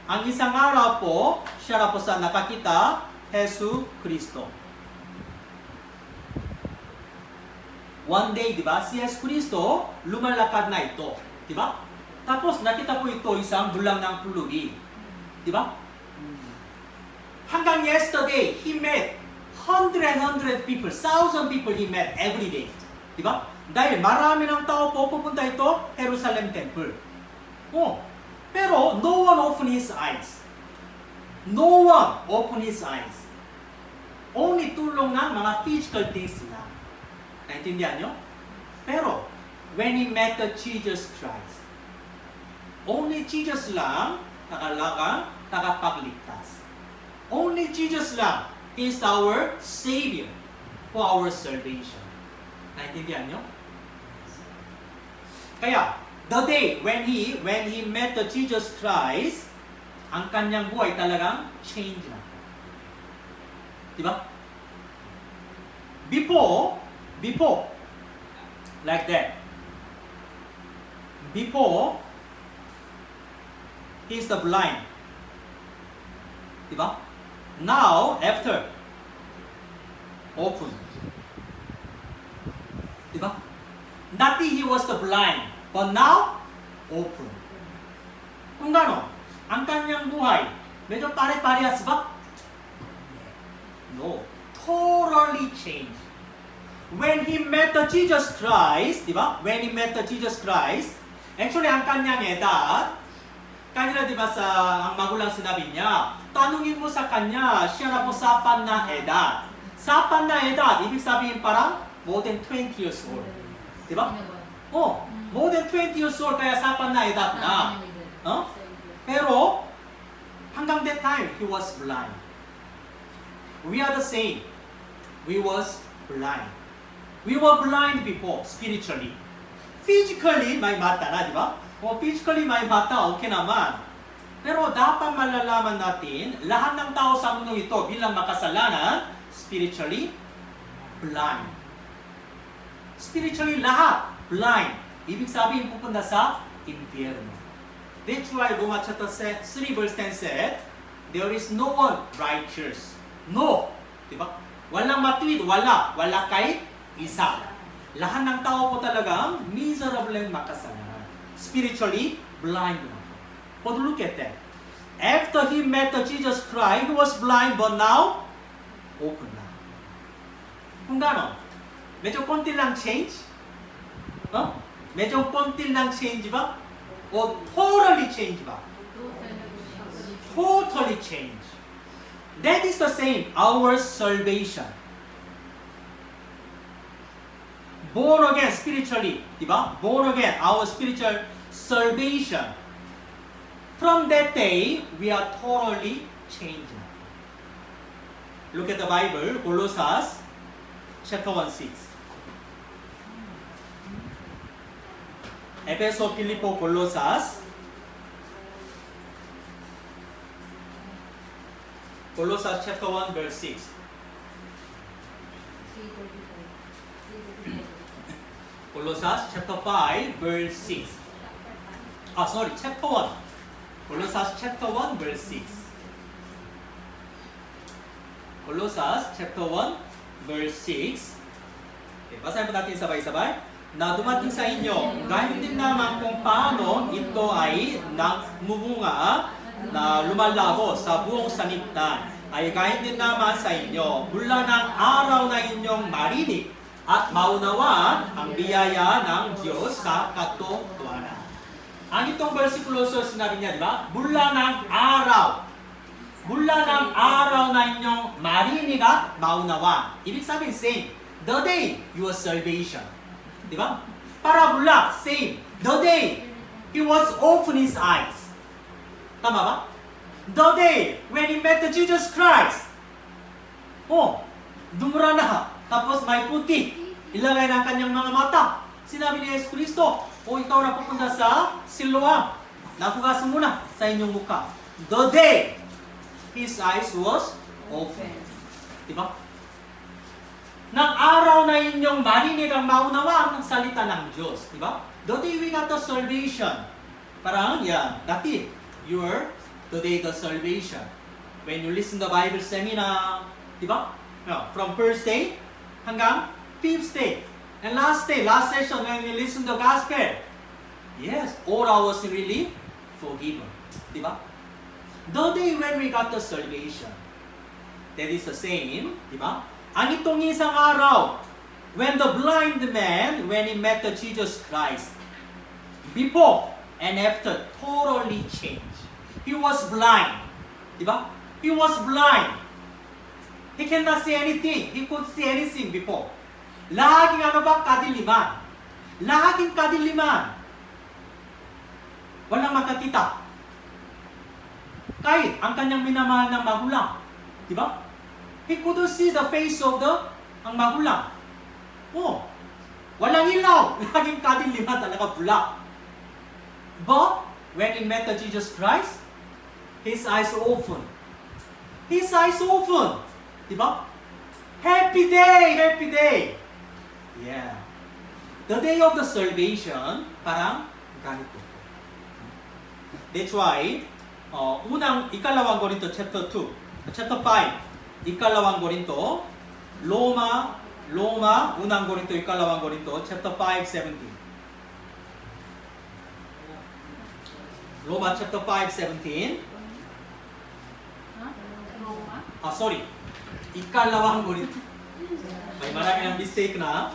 ang isang araw po, siya na po sa nakakita, Hesu Kristo. One day, di ba, si Yesu Kristo, lumalakad na ito. Di ba? Tapos, nakita po ito isang bulang ng pulubi. Di ba? Hanggang yesterday, he met 100 people, 1,000 people he met every day. Di ba? Dahil marami ng tao po pupunta ito, Jerusalem Temple. Oh, pero no one opened his eyes. No one opened his eyes. Only tulong ng mga physical things lang. Naintindihan nyo? Pero, when he met the Jesus Christ, only Jesus lang tagapagligtas. Only Jesus lang is our Savior for our salvation. Naintindihan nyo? Kaya, the day when he met the Jesus Christ, ang kanyang buhay talagang change na. Diba? Before, like that. Before, he's the blind. Diba? Now, after, open. Diba? Dati he was the blind, but now, open. Kung gano'n, ang kanyang buhay, medyo pare-parehas ba? No. Totally changed. When he met the Jesus Christ, di ba? When he met the Jesus Christ, actually, ang kanyang edad, kanina di ba ang magulang sinabi niya, tanungin mo sa kanya, siya na po sapan na edad. Sapan na edad, ibig sabihin parang more than 20 years old. Di ba? Oh, more than 20 years old, kaya sapan na edad na. Huh? Pero, hanggang that time, he was blind. We are the same. We was blind. We were blind before, spiritually. Physically, may mata na, di ba? O physically, may mata, okay naman. Pero dapat malalaman natin, lahat ng tao sa mundo ito bilang makasalanan, spiritually, blind. Spiritually, lahat, blind. Ibig sabihin, pupunta sa impyerno. That's why Romans chapter 3 verse 10 said, there is no one righteous. No. Diba? Walang matuwid, wala kahit isa. Lahat ng tao po talagang miserable and makasalanan. Spiritually, blind na. But look at that. After he met the Jesus Christ, he was blind, but now, open na. Kung gano'n, medyo konti lang change? medyo konti lang change ba? O totally change ba? Totally change. That is the same, our salvation. Born again spiritually, diba? Born again, our spiritual salvation. From that day, we are totally changed. Look at the Bible, Colossians chapter 1:6. 에베소, 필리포, 골로사스. Colossians chapter 1 verse 6. Colossians chapter 5 verse 6. Chapter 1. Colossians chapter 1 verse 6. Colossians chapter 1 verse 6. Okay, basahin po natin sabay-sabay. Na dumating sa inyo, gayun din naman kung paano ito ay namumunga na lumalabo sa buong sanlibutan, ay gayun din naman sa inyo mula ng araw na inyong marinig at maunawaan ang biyaya ng Diyos sa katotohanan. Ang itong versikulo sinabi niya, di ba? Mula ng araw. Mula ng araw na inyong marinig at maunawaan. Ibig sabihin, same. The day your salvation. Di ba? Parabula, same. The day he was open his eyes. Tama ba? The day when he met Jesus Christ. Dumura na. Tapos may puti. Ilagay ng kanyang mga mata. Sinabi ni Jesus Kristo, ikaw na pupunta sa Siloam. Nakugasan mo na sa inyong mukha. The day his eyes was open. Diba? Nang araw na inyong marinig ang maunawaan ng salita ng Diyos. Diba? The day we got the salvation. Parang, dati, the day the salvation. When you listen to the Bible seminar, diba? From first day hanggang fifth day. And last session, when we listen to the gospel, yes, all our was really forgiven. Diba? The day when we got the salvation, that is the same, diba? Ang itong isang araw, when the blind man, when he met the Jesus Christ, before and after, totally changed. He was blind. Diba? He was blind. He cannot see anything. He could see anything before. Laging kadiliman. Laging kadiliman. Walang makakita. Kahit ang kanyang minamahal ng magulang. Diba? He couldn't see the face of ang magulang. Walang ilaw. Laging kadiliman talaga pula. But, when he met the Jesus Christ, his eyes open. His eyes open. Diba? Happy day! Happy day! Yeah. The day of the salvation, parang ganito. That's why, ikalawang Korinto chapter 2, chapter 5, ikalawang Korinto, unang Korinto, ikalawang Korinto, chapter 5:17. Roma chapter 5:17. Ikalawang Korinto. May marami ng mistake na.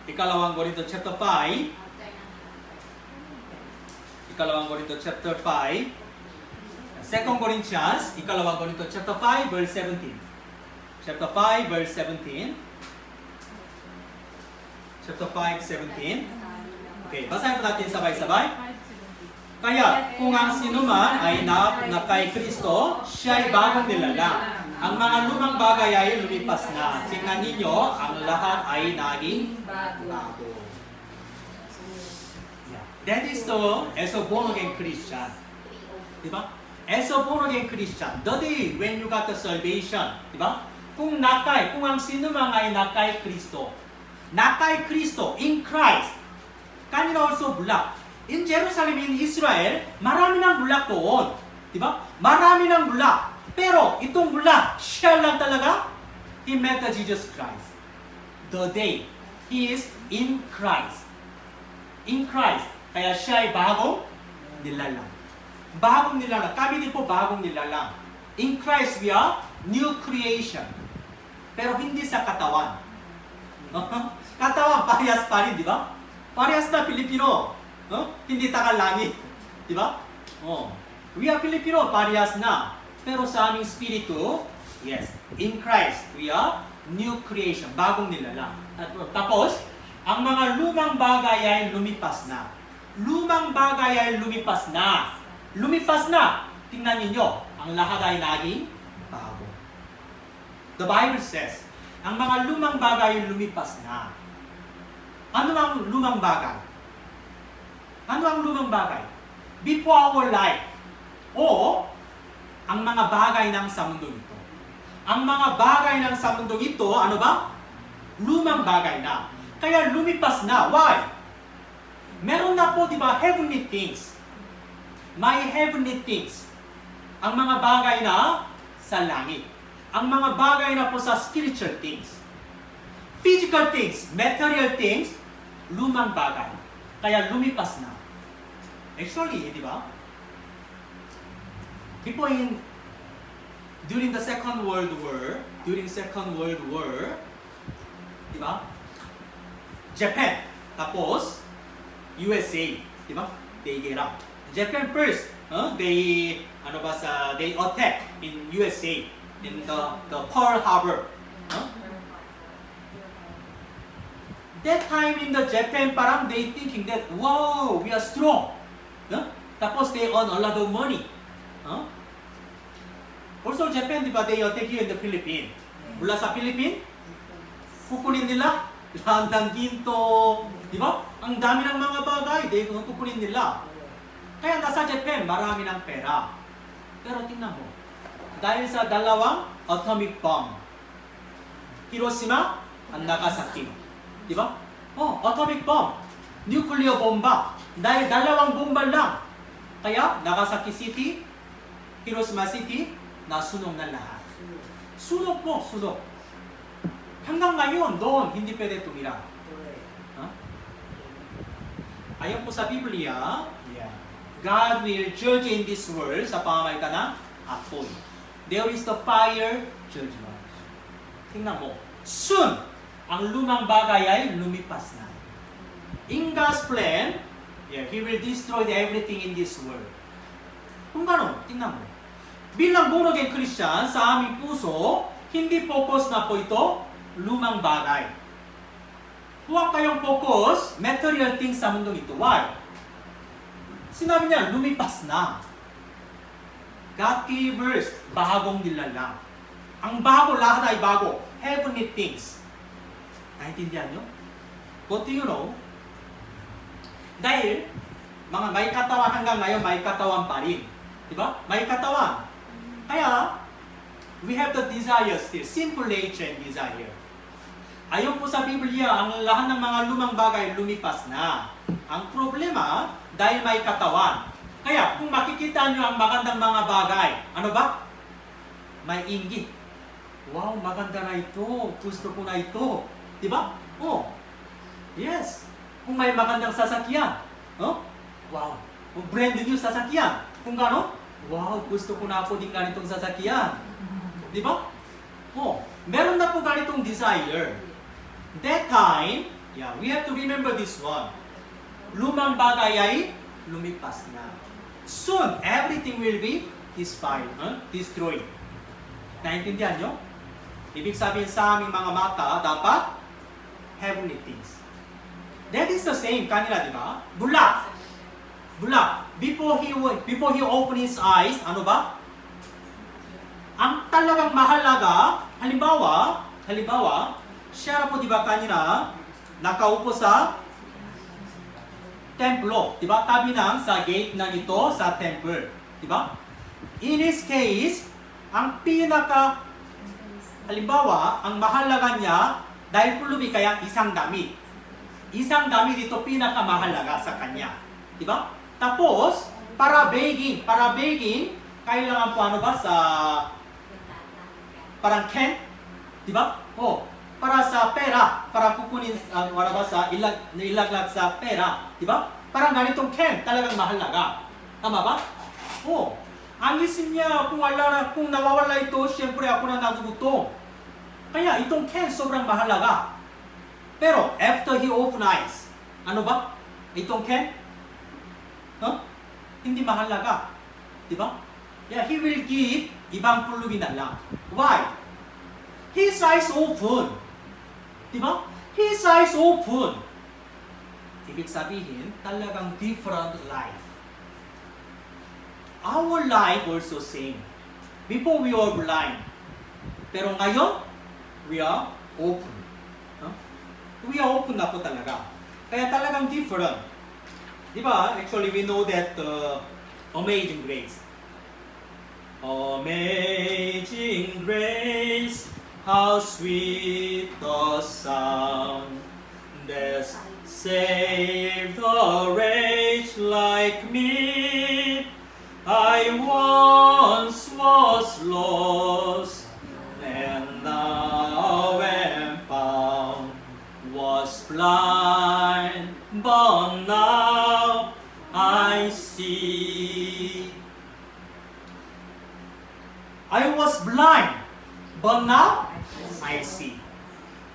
Ikalawang Korinto chapter 5. Ikalawang Korinto chapter 5. Second Corinthians, ikalawang Korinto chapter 5 verse 17. Chapter 5 verse 17. Chapter 5:17. Okay, basahin po natin sabay-sabay. Kaya kung ang sinuman ay na kay Kristo, siya'y bagong nilalang. Ang mga lumang bagay ay lumipas na. Tingnan ninyo, ang lahat ay naging bago. That is as a born again Christian. Diba? As a born again Christian, the day when you got the salvation, diba? Kung ang sinuman ay nakay Kristo, in Christ, kanina also bulak. In Jerusalem, in Israel, marami ng bulak doon. Diba? Marami ng bulak. Pero, itong bulak, siya lang talaga, he met the Jesus Christ. The day, he is in Christ. In Christ. Kaya siya ay bagong nilalang. Bagong nilalang. Kami din po bagong nilalang. In Christ, we are new creation. Pero hindi sa katawan. Katawan, parehas pa rin, di ba? Parehas na Pilipino. Hindi takal langit. Di ba? We are Filipino, parehas na. Pero sa aming spirito, yes, in Christ, we are new creation, bagong nilalang. At tapos, ang mga lumang bagay ay lumipas na. Lumang bagay ay lumipas na. Lumipas na. Tingnan ninyo, ang lahat ay naging bago. The Bible says, ang mga lumang bagay ay lumipas na. Ano ang lumang bagay? Ano ang lumang bagay? Before our life, o ang mga bagay ng sa mundo ito. Ang mga bagay ng sa mundo ito, ano ba? Lumang bagay na. Kaya lumipas na. Why? Meron na po, di ba, heavenly things. May heavenly things. Ang mga bagay na sa langit. Ang mga bagay na po sa spiritual things. Physical things, material things, lumang bagay. Kaya lumipas na. Actually, di ba? People during the Second World War, di ba? Japan, tapos USA, di ba? They get up. Japan first, they attack in USA in the Pearl Harbor. That time in the Japan, parang they thinking that wow, we are strong. Tapos they earn a lot of money. Also Japan, di ba, they attack you in the Philippines. Mula sa Philippines, kukunin nila lahat ng ginto, di ba? Ang dami ng mga bagay, kukunin nila. Kaya nasa Japan, marami ng pera. Pero tingnan mo, dahil sa dalawang atomic bomb, Hiroshima at Nagasaki, di ba? Atomic bomb, nuclear bomba. Dahil dalawang bomba lang. Kaya Nagasaki City, Hiroshima City, nasunog na lahat. Sunog po, sunog. Hanggang ngayon, doon, hindi pwede tumira. Ayon po sa Biblia, God will judge in this world sa pamamagitan ng apoy. There is the fire judgment. Tingnan mo, soon, ang lumang bagay ay lumipas na. In God's plan, He will destroy everything in this world. Kung gano'n, tingnan mo. Bilang born again Christian, sa aming puso, hindi focus na po ito, lumang bagay. Huwag kayong focus, material things sa mundo ito. Why? Sinabi niya, lumipas na. God gave us bagong nilalang. Ang bago, lahat ay bago. Heavenly things. Naintindihan nyo? But do you know? Dahil, mga may katawan hanggang ngayon, may katawan pa rin. Diba? May katawan. Kaya, we have the desire still. Simple nature and desire. Ayon po sa Biblia, ang lahat ng mga lumang bagay lumipas na. Ang problema, dahil may katawan. Kaya, kung makikita nyo ang magandang mga bagay, ano ba? May inggit. Wow, maganda na ito. Gusto ko na ito. Diba? Yes. Kung may magandang sasakyan. Wow. Kung brand new sasakyan. Kung gano'n, wow, gusto ko na po din ganitong sasakyan. Di ba? Meron na po ganitong desire. That time, we have to remember this one. Lumang bagay ay lumipas na. Soon, everything will be destroyed. Naintindihan nyo? Ibig sabihin sa aming mga mata, dapat heavenly things. That is the same kanila, di ba? Bulak. Before he opened his eyes, ano ba? Ang talagang mahalaga, halimbawa, siya po, di ba, kanina, nakaupo sa templo, di ba? Tabi ng sa gate na ito sa temple, di ba? In this case, ang halimbawa, ang mahalaga niya, dahil pulubi kaya isang damit. Isang damit ito pinakamahalaga sa kanya. Di ba? Tapos, para begging, kailangan po ano ba sa parang Ken? Di ba? Para sa pera, para kukunin wala ba sa ilaglag sa pera, di ba? Parang ganitong Ken, talagang mahalaga. Tama ba? Oh, alisin niya kung nawawala ito, siyempre ako na nagugutom. Kaya itong can sobrang mahalaga. Pero after he open eyes, ano ba? Itong can? Hindi mahalaga. Di ba? Yeah, he will give ibang pulubi na lang. Why? His eyes open. Di ba? His eyes open. Ibig sabihin, talagang different life. Our life also same. Before we were blind. Pero ngayon, we are open. We are open na po talaga. Kaya talagang different. Di ba? Actually, we know that Amazing Grace. Amazing grace, how sweet the sound that saved a wretch like me. I once was lost, and now am found. Was blind, but now I see. I was blind, but now I see.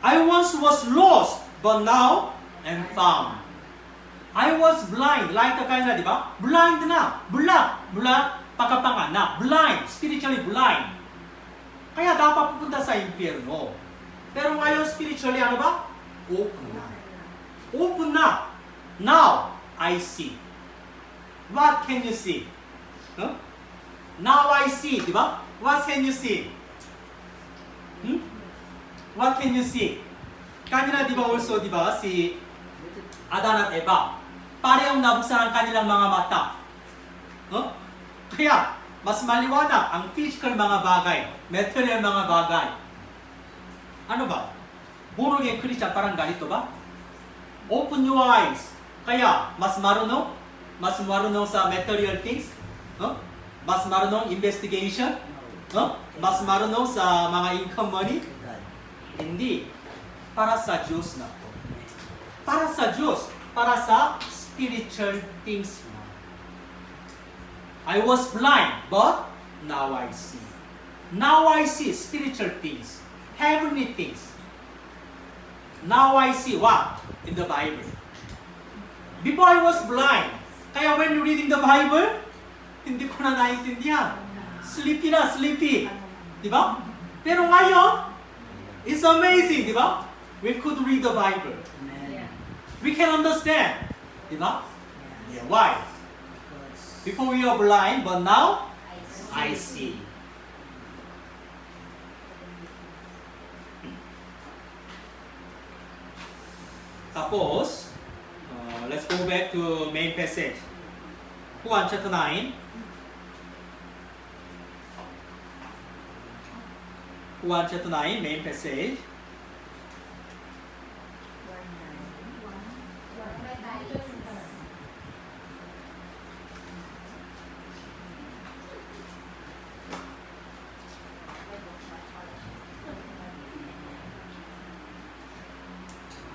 I once was lost, but now am found. I was blind, like kanina, di ba? Blind na, mula pagkapanganak, blind, spiritually blind. Kaya dapat pupunta sa impyerno. Pero ngayon spiritually ano ba? Open na. Open na. Now, I see. What can you see? Huh? Now I see, di ba? What can you see? What can you see? Kanina di ba also, di ba, si Adan at Eva, parehong nabuksan ang kanilang mga mata. Huh? Kaya, mas maliwanag ang physical mga bagay, material mga bagay. Ano ba? Born-again Christian parang ganito ba? Open your eyes. Kaya, mas marunong sa material things. Huh? Mas marunong investigation. Huh? Mas marunong sa mga income money. Hindi. Para sa Diyos na po. Para sa Diyos. Para sa spiritual things na. I was blind, but now I see. Now I see spiritual things. Heavenly things. Now I see what? In the Bible. Before I was blind. Kaya when you reading the Bible, hindi ko na naiintindihan. Sleepy na, sleepy. Di ba? Pero ngayon, it's amazing, di ba? We could read the Bible. We can understand. Di ba? Yeah, why? Before we are blind, but now, I see. Tapos, let's go back to main passage. Juan chapter 9. Juan chapter 9, main passage.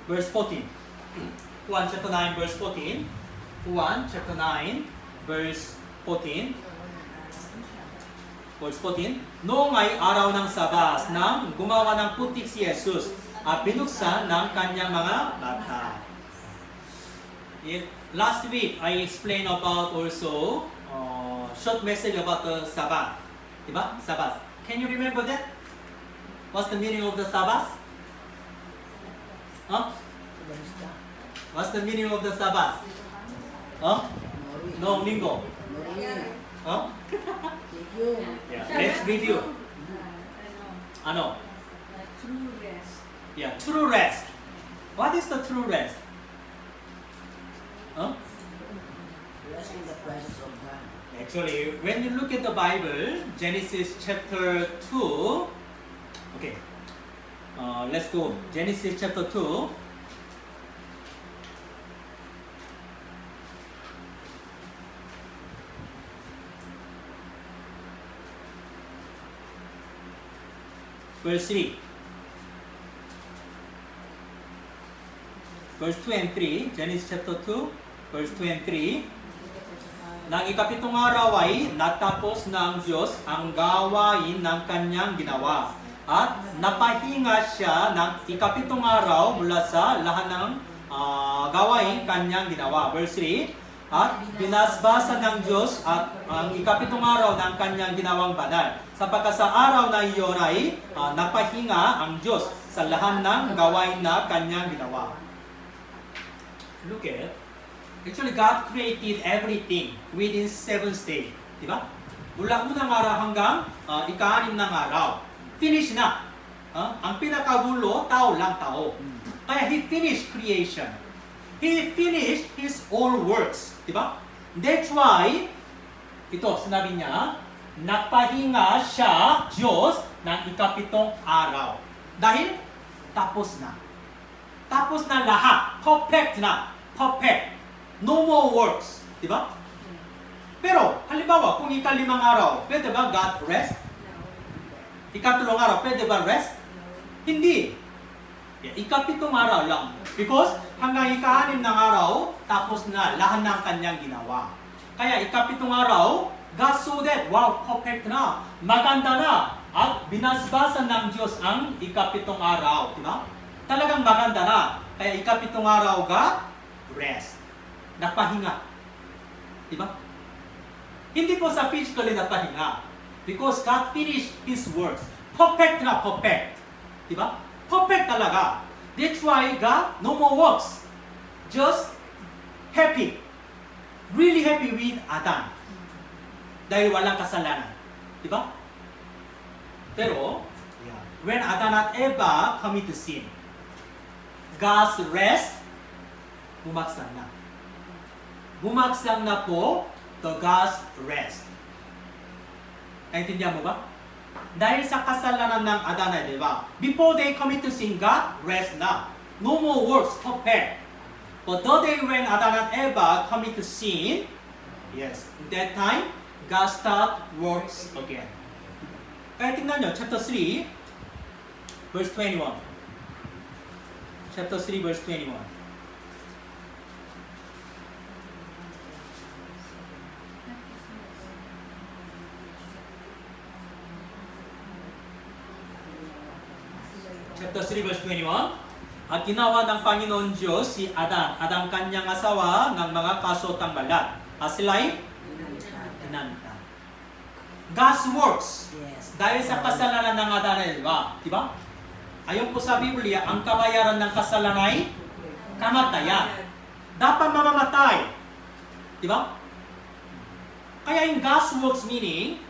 Verse 14. Juan chapter 9, verse 14. Juan chapter 9, verse 14. Verse 14. Noong ay araw ng Sabas nang gumawa ng putik si Jesus at binuksan ng kanyang mga mata. Last week, I explained about also short message about the Sabbath. Diba? Sabbath. Can you remember that? What's the meaning of the Sabbath? Huh? What's the meaning of the Sabbath? Huh? No, lingo. Huh? Yeah, let's review. Ano? True rest. Yeah, true rest. What is the true rest? Huh? Rest in the presence of God. Actually, when you look at the Bible, Genesis chapter 2, okay, let's go. Genesis chapter 2. Verse 3. Verse 2 and 3. Genesis chapter 2, verse 2 and 3. Nang ikapitong araw ay natapos ng Diyos ang gawain ng kanyang ginawa. At napahinga siya ng ikapitong araw mula sa lahat ng gawain kanyang ginawa. Verse 3, at binasbasa ng Diyos at ang ikapitong araw ng kanyang ginawang banal. Sapagkat sa araw na iyon ay napahinga ang Diyos sa lahat ng gawain na kanyang ginawa. Look at, actually God created everything within 7 days. Diba? Mula unang araw hanggang ika-6 ng araw. Finish na. Ang pinakagulo, tao lang tao. Kaya He finished creation. He finished His own works. Diba? That's why, ito, sinabi niya, napahinga siya, Diyos, ng ikapitong araw. Dahil, tapos na. Tapos na lahat. Perfect na. Perfect. No more works. Diba? Pero, halimbawa, kung ika-5 araw, pwede ba God rest? Ika-3 araw, pwede ba rest? Hindi. Ika-7 araw lang. Because hanggang ika-6 ng araw, tapos na lahat ng kanyang ginawa. Kaya ika-7 araw, God saw that, wow, perfect na, maganda na, at binasbasa ng Diyos ang ika-7 araw. Diba? Talagang maganda na. Kaya ika-7 araw, God rest. Napahinga. Diba? Hindi po sa physically napahinga. Because God finished His works. Perfect na, perfect. Diba? Perfect talaga. That's why God, no more works. Just happy. Really happy with Adam. Dahil walang kasalanan. Diba? Pero, when Adam at Eva commit to sin, God's rest, bumaksan na. Bumaksan na po the God's rest. Naintindihan mo ba? Dahil sa kasalanan ng Adan at Eva, before they commit to sin, God rest na. No more works, perfect. But the day when Adan at Eva commit to sin, yes, that time, God start works again. Kaya tingnan nyo, chapter 3, verse 21. Chapter 3, verse 21. Chapter 3, verse 21. At ginawa ng Panginoon Diyos si Adan at ang kanyang asawa ng mga kasotang balat. At sila'y tinanta. God's works. Yes. Dahil sa kasalanan ng Adan at Eva. Diba? Ayon po sa Biblia, ang kabayaran ng kasalanan ay kamatayan. Dapat mamamatay. Diba? Kaya in God's works meaning,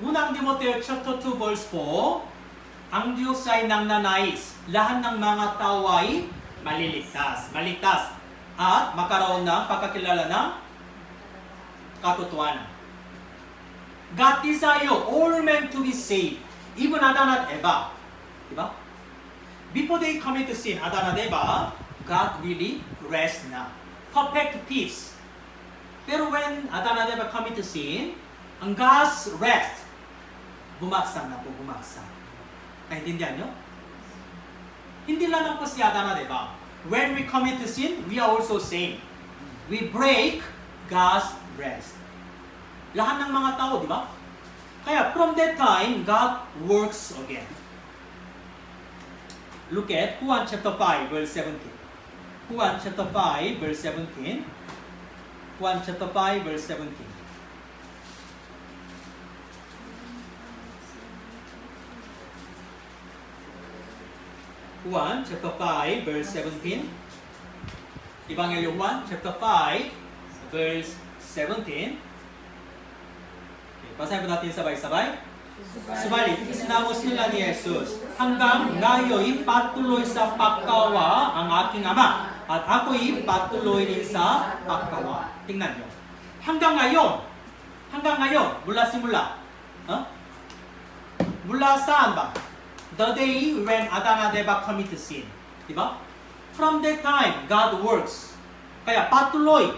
unang Timoteo chapter 2 verse 4, ang Diyos ay nangnanais, lahat ng mga tao ay maligtas, at magkaroon ng pagkakilala ng katotohanan. God desire all men to be saved, even Adan at Eva. Diba? Before they commit to sin, Adan at Eva, God really rest na. Perfect peace. Pero when Adan at Eva commit to sin, ang God's rest, bumaksan na po, bumaksan. Naintindihan nyo? Hindi lang po si Adan at Eva. When we commit to sin, we are also same. We break God's rest. Lahat ng mga tao, di ba? Kaya from that time, God works again. Look at Juan chapter 5, verse 17. Juan chapter 5, verse 17. Juan chapter 5, verse 17. Juan chapter 5, verse 17. Ebanghelyo Juan chapter 5, verse 17. Okay, basahin po natin sabay-sabay. Subalit, isinamos nila ni Jesus, hanggang ngayon patuloy sa pagkawa ang aking Ama, at ako'y patuloy rin sa pagkawa. Tingnan nyo. Hanggang ngayon, mula simula. Mula saan ba? The day when Adan at Eva commit to sin. Diba? From that time, God works. Kaya patuloy.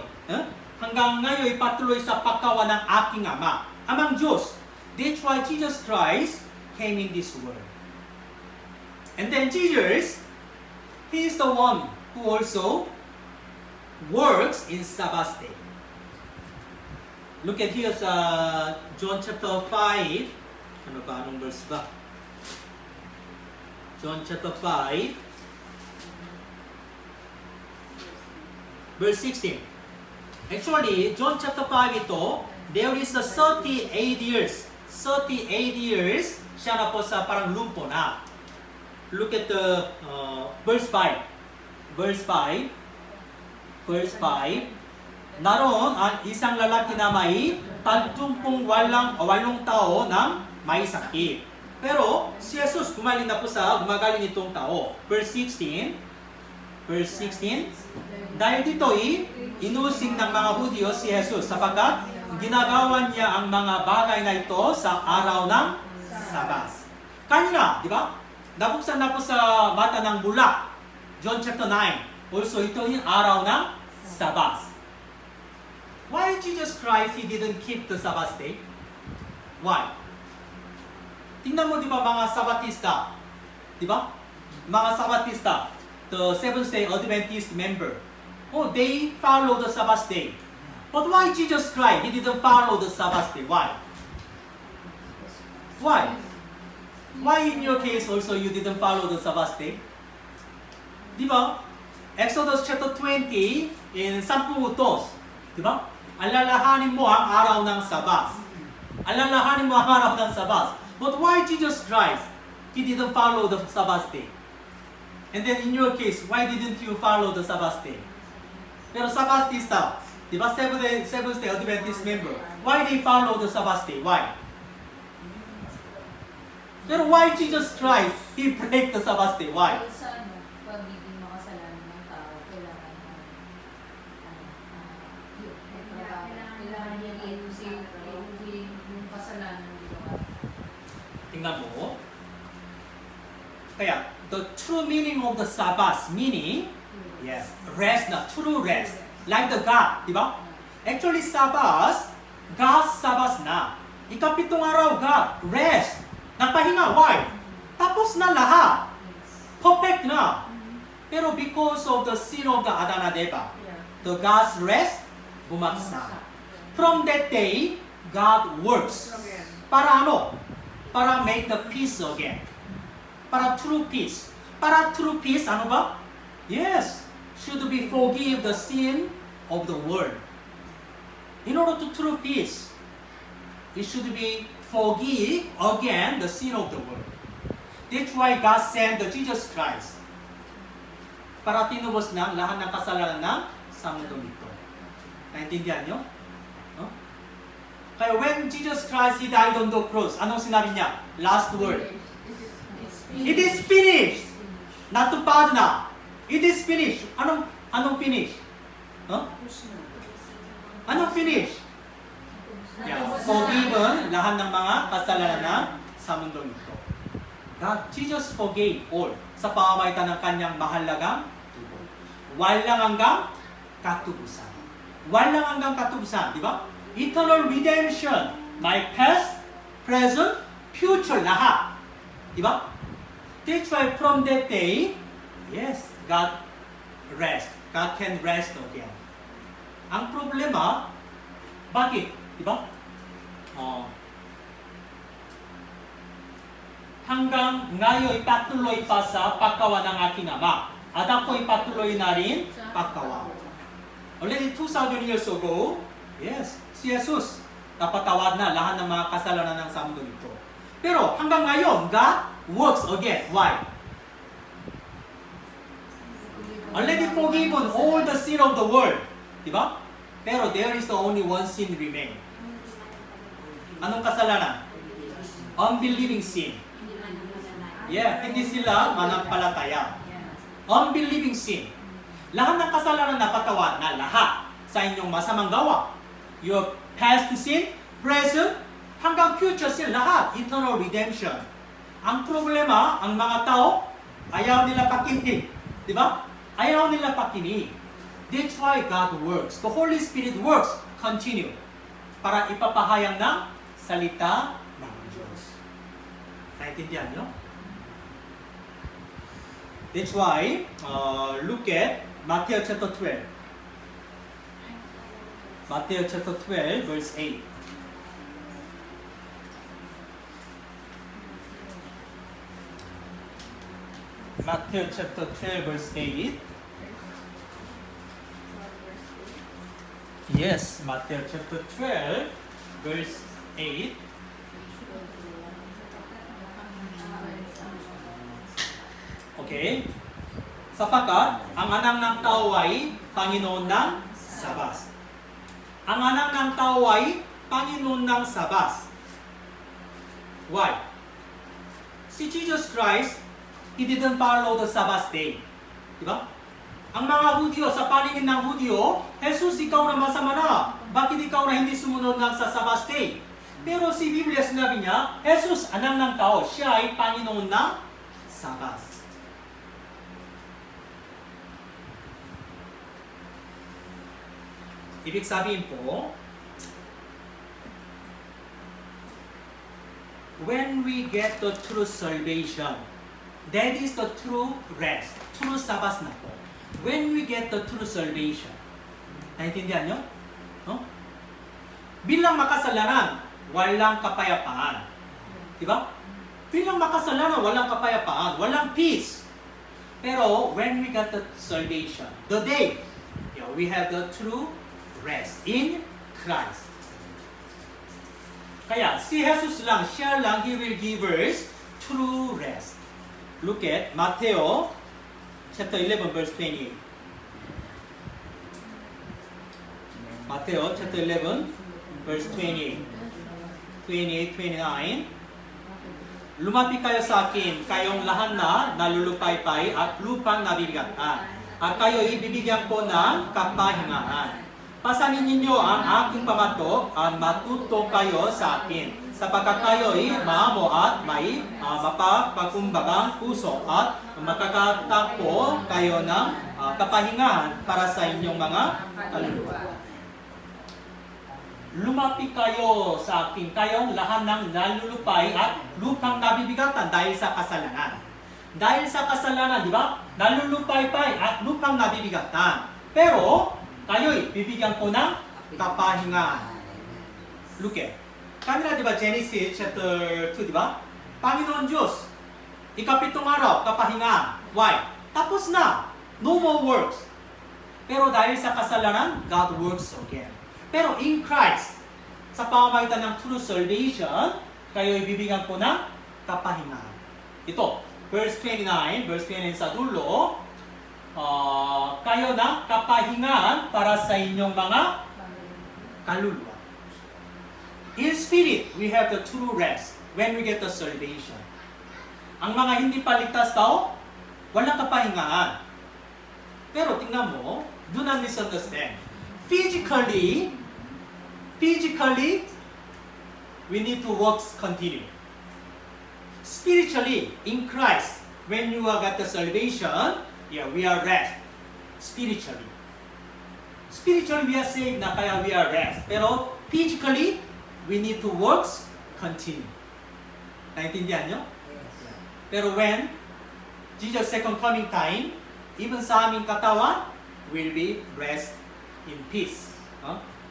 Hanggang ngayon, patuloy sa pagkawa ng aking Ama. Amang Diyos. That's why Jesus Christ came in this world. And then Jesus, He is the one who also works in Sabbath day. Look at here sa John chapter 5. Ano ba? Anong verse ba? John chapter 5. Verse 16. Actually, John chapter 5 ito, there is a 38 years. 38 years, siya na po sa parang lumpo na. Look at the verse 5. Verse 5. Verse 5. Naroon ang isang lalaki na may 38 tao ng may sakit. Pero si Jesus gumaling na po sa gumagaling itong tao. Verse 16. Verse 16. Dahil dito'y inusig ng mga Hudyo si Jesus sapagkat ginagawa niya ang mga bagay na ito sa araw ng Sabas. Kanina, di ba? Nabuksan na po sa mata ng bulak. John chapter 9. Also, ito yung araw ng Sabas. Why Jesus Christ, He didn't keep the Sabbath day? Why? Tingnan mo, di ba, mga Sabbatista? Di ba? Mga Sabbatista, the Seventh-day Adventist member. Oh, they follow the Sabbath day. But why Jesus Christ, He didn't follow the Sabbath day? Why? Why? Why in your case also you didn't follow the Sabbath day? Di ba? Exodus chapter 20 in 10 utos. Di ba? Alalahanin mo ang araw ng Sabbath. Alalahanin mo ang araw ng Sabbath. But why Jesus Christ, He didn't follow the Sabbath day? And then in your case, why didn't you follow the Sabbath day? Pero Sabbatista, di ba? Seventh-day Adventist member. Why they follow the Sabbath day? Why? Pero why Jesus Christ, He break the Sabbath day? Why? Dahil sa pagiging makasalanan ng tao, kailangan niya yung kasalanan nito. Tingnan mo. Kaya, the true meaning of the Sabbath, meaning, yes, rest na, true rest. Like the God, di ba? Actually, Sabbath, God's Sabbath na. Ikapitong araw, God, rest. Nagpahinga, why? Tapos na lahat. Perfect na. Pero because of the sin of the Adan and Eva, the God's rest, bumagsak. From that day, God works. Para ano? Para make the peace again. Para true peace. Para true peace, ano ba? Yes, should be forgive the sin of the world. In order to true peace, it should be forgive again the sin of the world. That's why God sent the Jesus Christ. Para tinubos na lahat ng kasalanan ng sa mundo nito. Naintindihan nyo? No? Kaya when Jesus Christ, He died on the cross, anong sinabi niya? Last word. It is finished. Natupad na. It is finished. Anong finish? Huh? Anong finish? Yeah, forgiven lahat ng mga kasalanan sa mundo nito. God, Jesus forgave all sa pamamagitan ng kanyang mahalagang tugon. Walang hanggang katubusan. Walang hanggang katubusan, di ba? Eternal redemption. My past, present, future, lahat. Di ba? That's why from that day, yes, God rest. God can rest again. Ang problema, bakit? Di ba? Hanggang ngayon patuloy pa sa paggawa ng aking ama. At ako'y patuloy na rin paggawa. Already 2,000 years ago, yes, si Jesus napatawad na lahat ng mga kasalanan ng sa mundo nito. Pero hanggang ngayon, God works again. Why? Already forgiven all the sin of the world. Di ba? Pero there is the only one sin remain. Anong kasalanan? Unbelieving sin. Yeah, hindi sila manampalataya. Unbelieving sin. Lahat ng kasalanan napatawad na lahat sa inyong masamang gawa. Your past sin, present, hanggang future sin, lahat. Eternal redemption. Ang problema, ang mga tao, ayaw nila pakinig. Di ba? Ayaw nila pakinig. That's why God works. The Holy Spirit works. Continue. Para ipapahayag ng salita ng Diyos. Naintindihan nyo? That's why, look at Matthew chapter 12. Matthew chapter 12, verse 8. Matthew chapter 12, verse 8. Yes, Matthew chapter 12, verse 8. Okay? Sapagkat ang anak ng tao ay Panginoon ng Sabas. Ang anak ng tao ay Panginoon ng Sabas. Why? Si Jesus Christ, He didn't follow the Sabbath day. Diba? Ang mga Hudyo, sa paningin ng Hudyo, Jesus, ikaw na masama na. Bakit ikaw na hindi sumunod ng sa Sabbath day? Pero si Biblia sinabi niya, Jesus, anak ng tao, siya ay Panginoon ng Sabbath. Ibig sabihin po, when we get the true salvation, that is the true rest, true Sabbath na po. When we get the true salvation, naintindihan nyo? No? Bilang makasalanan, walang kapayapaan. Diba? Bilang makasalanan, walang kapayapaan, walang peace. Pero when we got the salvation, the day, we have the true rest in Christ. Kaya si Jesus lang, siya lang, He will give us true rest. Look at Matthew chapter 11 verse 28. Matthew chapter 11 verse 28. 28, 29. Lumapit kayo sa akin, kayong lahat na nalulupaypay at lupang nabibigatan. At kayo ibibigyan ko ng kapahingahan. Pasanin ninyo ang aking pamato at matuto kayo sa akin. Sapagkat kayo'y maamo at may mapapagkumbagang puso at makakatakbo kayo ng kapahingahan para sa inyong mga kaluluwa. Lumapit kayo sa akin, kayong lahat ng nalulupay at lupang nabibigatan dahil sa kasalanan. Dahil sa kasalanan, di ba? Nalulupay-pay at lupang nabibigatan. Pero, kayo'y bibigyan ko ng kapahingahan. Look at. Kanina, di ba, Genesis chapter 2, di ba? Panginoon Diyos, ikapitong araw, kapahingahan. Why? Tapos na. No more works. Pero dahil sa kasalanan, God works again. Pero in Christ, sa pamamagitan ng true salvation, kayo'y bibigyan ko ng kapahingahan. Ito, verse 29 sa dulo, kayo ng kapahingahan para sa inyong mga kaluluwa. In spirit, we have the true rest when we get the salvation. Ang mga hindi paligtas tao, walang kapahingahan. Pero tingnan mo, do not misunderstand. Physically, we need to work continue. Spiritually, in Christ, when you got the salvation, we are rest. Spiritually. Spiritually, we are saved na kaya we are rest. Pero physically, we need to work continue. Naintindihan nyo? Pero when Jesus' second coming time, even sa aming katawan, will be rest in peace.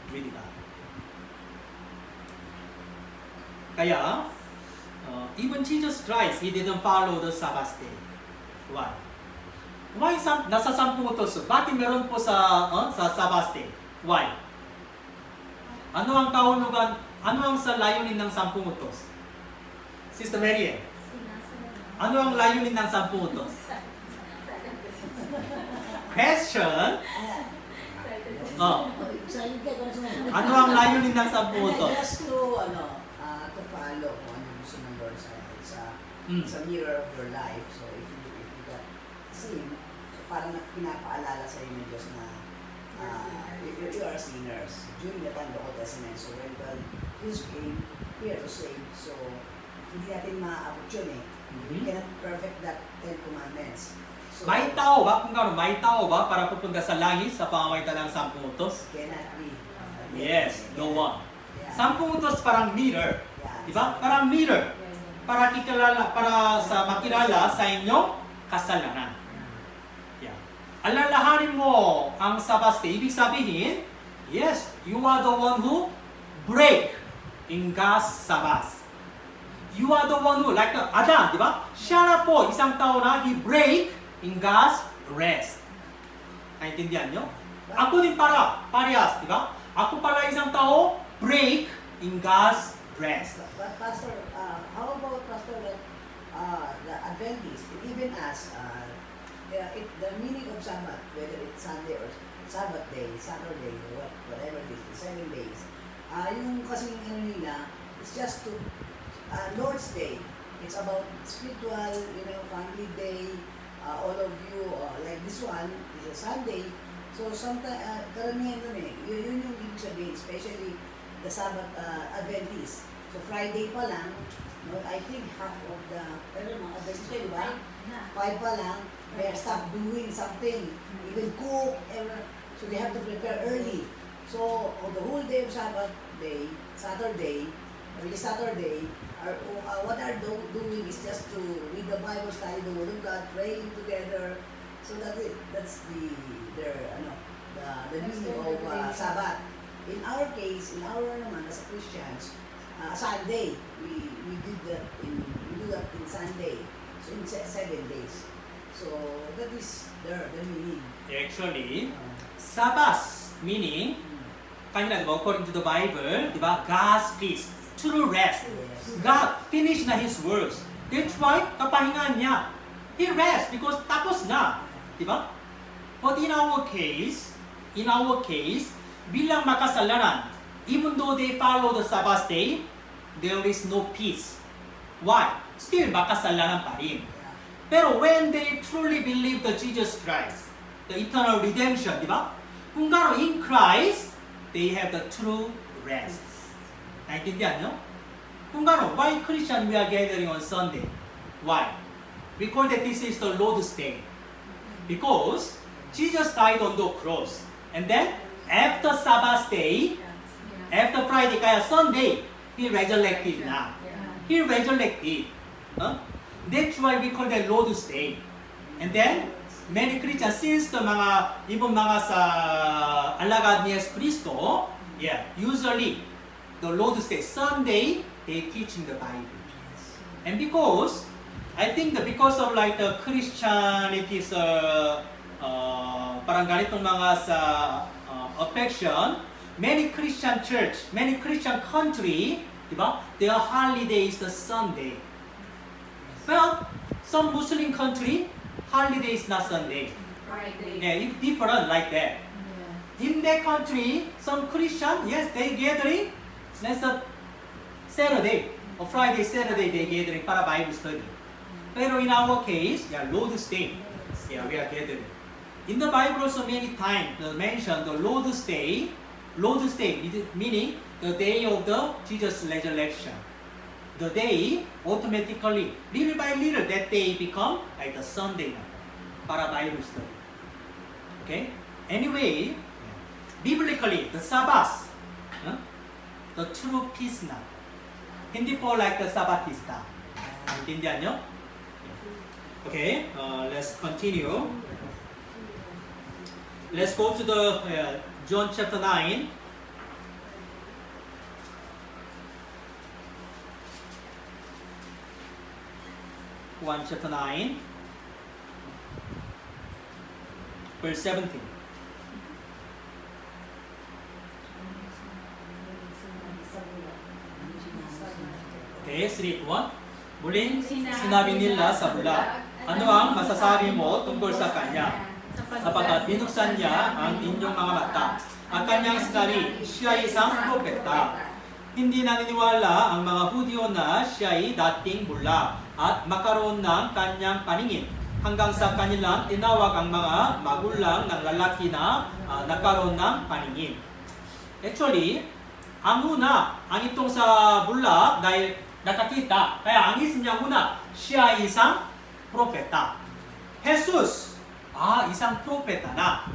With God. Kaya, even Jesus Christ, He didn't follow the Sabbath day. Why? Why nasa 10 utos? Bakit meron po sa Sabbath day? Why? Ano ang kahulugan? Ano ang sa layunin ng 10 utos? Sister Mary, ano ang layunin ng 10 utos? Question? Ano ang layunin ng 10 utos? Just to follow kung ano gusto ng Lord sa mirror of your life. So if you got sin, so parang pinapaalala sa inyo ng Diyos na you are sinners during the time of the Old Testament. So when Jesus came here to save, so hindi natin maaabot yun eh. We cannot perfect that 10 commandments. So, may tao ba? Kung gano'n, may tao ba para pupunta sa langit sa pamamagitan ng 10 utos? cannot be. Yes, no one. Yeah. 10 utos parang mirror. Yeah. Diba? Parang mirror. Para sa makilala sa inyong kasalanan. Yeah. Alalahanin mo ang Sabbath day. Ibig sabihin, Yes, you are the one who break in God's Sabbath. You are the one who, like Adam, di ba? Siya na po, isang tao na, he break in God's rest. Naintindihan nyo? Ako din parehas, di ba? Ako pala isang tao, break in God's rest. But Pastor, how about Pastor that the Adventists, and even us, the meaning of Sabbath, whether it's Sunday or Sabbath day, Saturday, or whatever it is, the 7 days, yung kasing ano nila, it's just to Lord's Day. It's about spiritual, family day. All of you, like this one, is a Sunday. So sometimes, karamihan nun yun yung ibig sabihin, especially the Sabbath Adventist. So Friday pa lang, I think half of the, mga Adventist, di ba? 5 pa lang, they start doing something, even cook, so they have to prepare early. So on the whole day of Sabbath day, Saturday, what they're doing is just to read the Bible, study the Word of God, praying together. So that's the meaning of Sabbath. In our case, naman as Christians, Sunday, we do that in Sunday. So in 7 days. So that is the meaning. Actually, Sabbath meaning, kanina, di ba, according to the Bible, di ba, God's peace, true rest. God finished na His works. That's why, kapahingan niya. He rests because tapos na. Di ba? But in our case, bilang makasalanan, even though they follow the Sabbath day, there is no peace. Why? Still makasalanan pa rin. Pero when they truly believe the Jesus Christ, the eternal redemption, di ba? Kung gano'n, in Christ, they have the true rest. Naintindihan nyo? Kung gano'n, why Christian we are gathering on Sunday? Why? We call that this is the Lord's Day. Because Jesus died on the cross. And then, after Sabbath day, after Friday, kaya Sunday, He resurrected na. He resurrected. That's why we call that Lord's Day. And then, many Christians, since the ibang mga sa alagad ni Yesu Cristo, usually, the Lord's Day, Sunday, they teaching the Bible. And because, I think that because of like the Christianity's parang ganitong mga sa affection, many Christian church, many Christian country, diba? Their holiday is the Sunday. But some Muslim country, holiday is not Sunday. Friday. Yeah, it's different like that. In that country, some Christian, yes, they gathering. Let's Saturday or Friday, Saturday they gathering para Bible study. Pero in our case, Lord's Day. Yeah, we are gathering. In the Bible also many times mentioned the Lord's Day. Lord's Day meaning the day of the Jesus resurrection. The day automatically, little by little, that day become like the Sunday na para Bible study. Okay? Anyway, biblically, the Sabbath, the true peace na. Hindi po like the Sabbatista. Intindihan nyo? Okay, let's continue. Let's go to the John chapter 9. Chapter 9, verse 17. Okay, 3, 1. Muling sinabi nila sa bulag, ano ang masasabi mo tungkol sa kanya? Sapagkat binuksan niya ang inyong mga mata. Ang kanyang sinabi, siya ay isang propeta. Hindi naniniwala ang mga Hudyo na siya ay dating bulag at makaroon ng kanyang paningin. Hanggang sa kanilang tinawag ang mga magulang ng lalaki na nakaroon ng paningin. Actually, ang una, ang itong sa bulag dahil nakakita. Kaya ang isip niya una, siya ay isang propeta. Jesus, isang propeta na.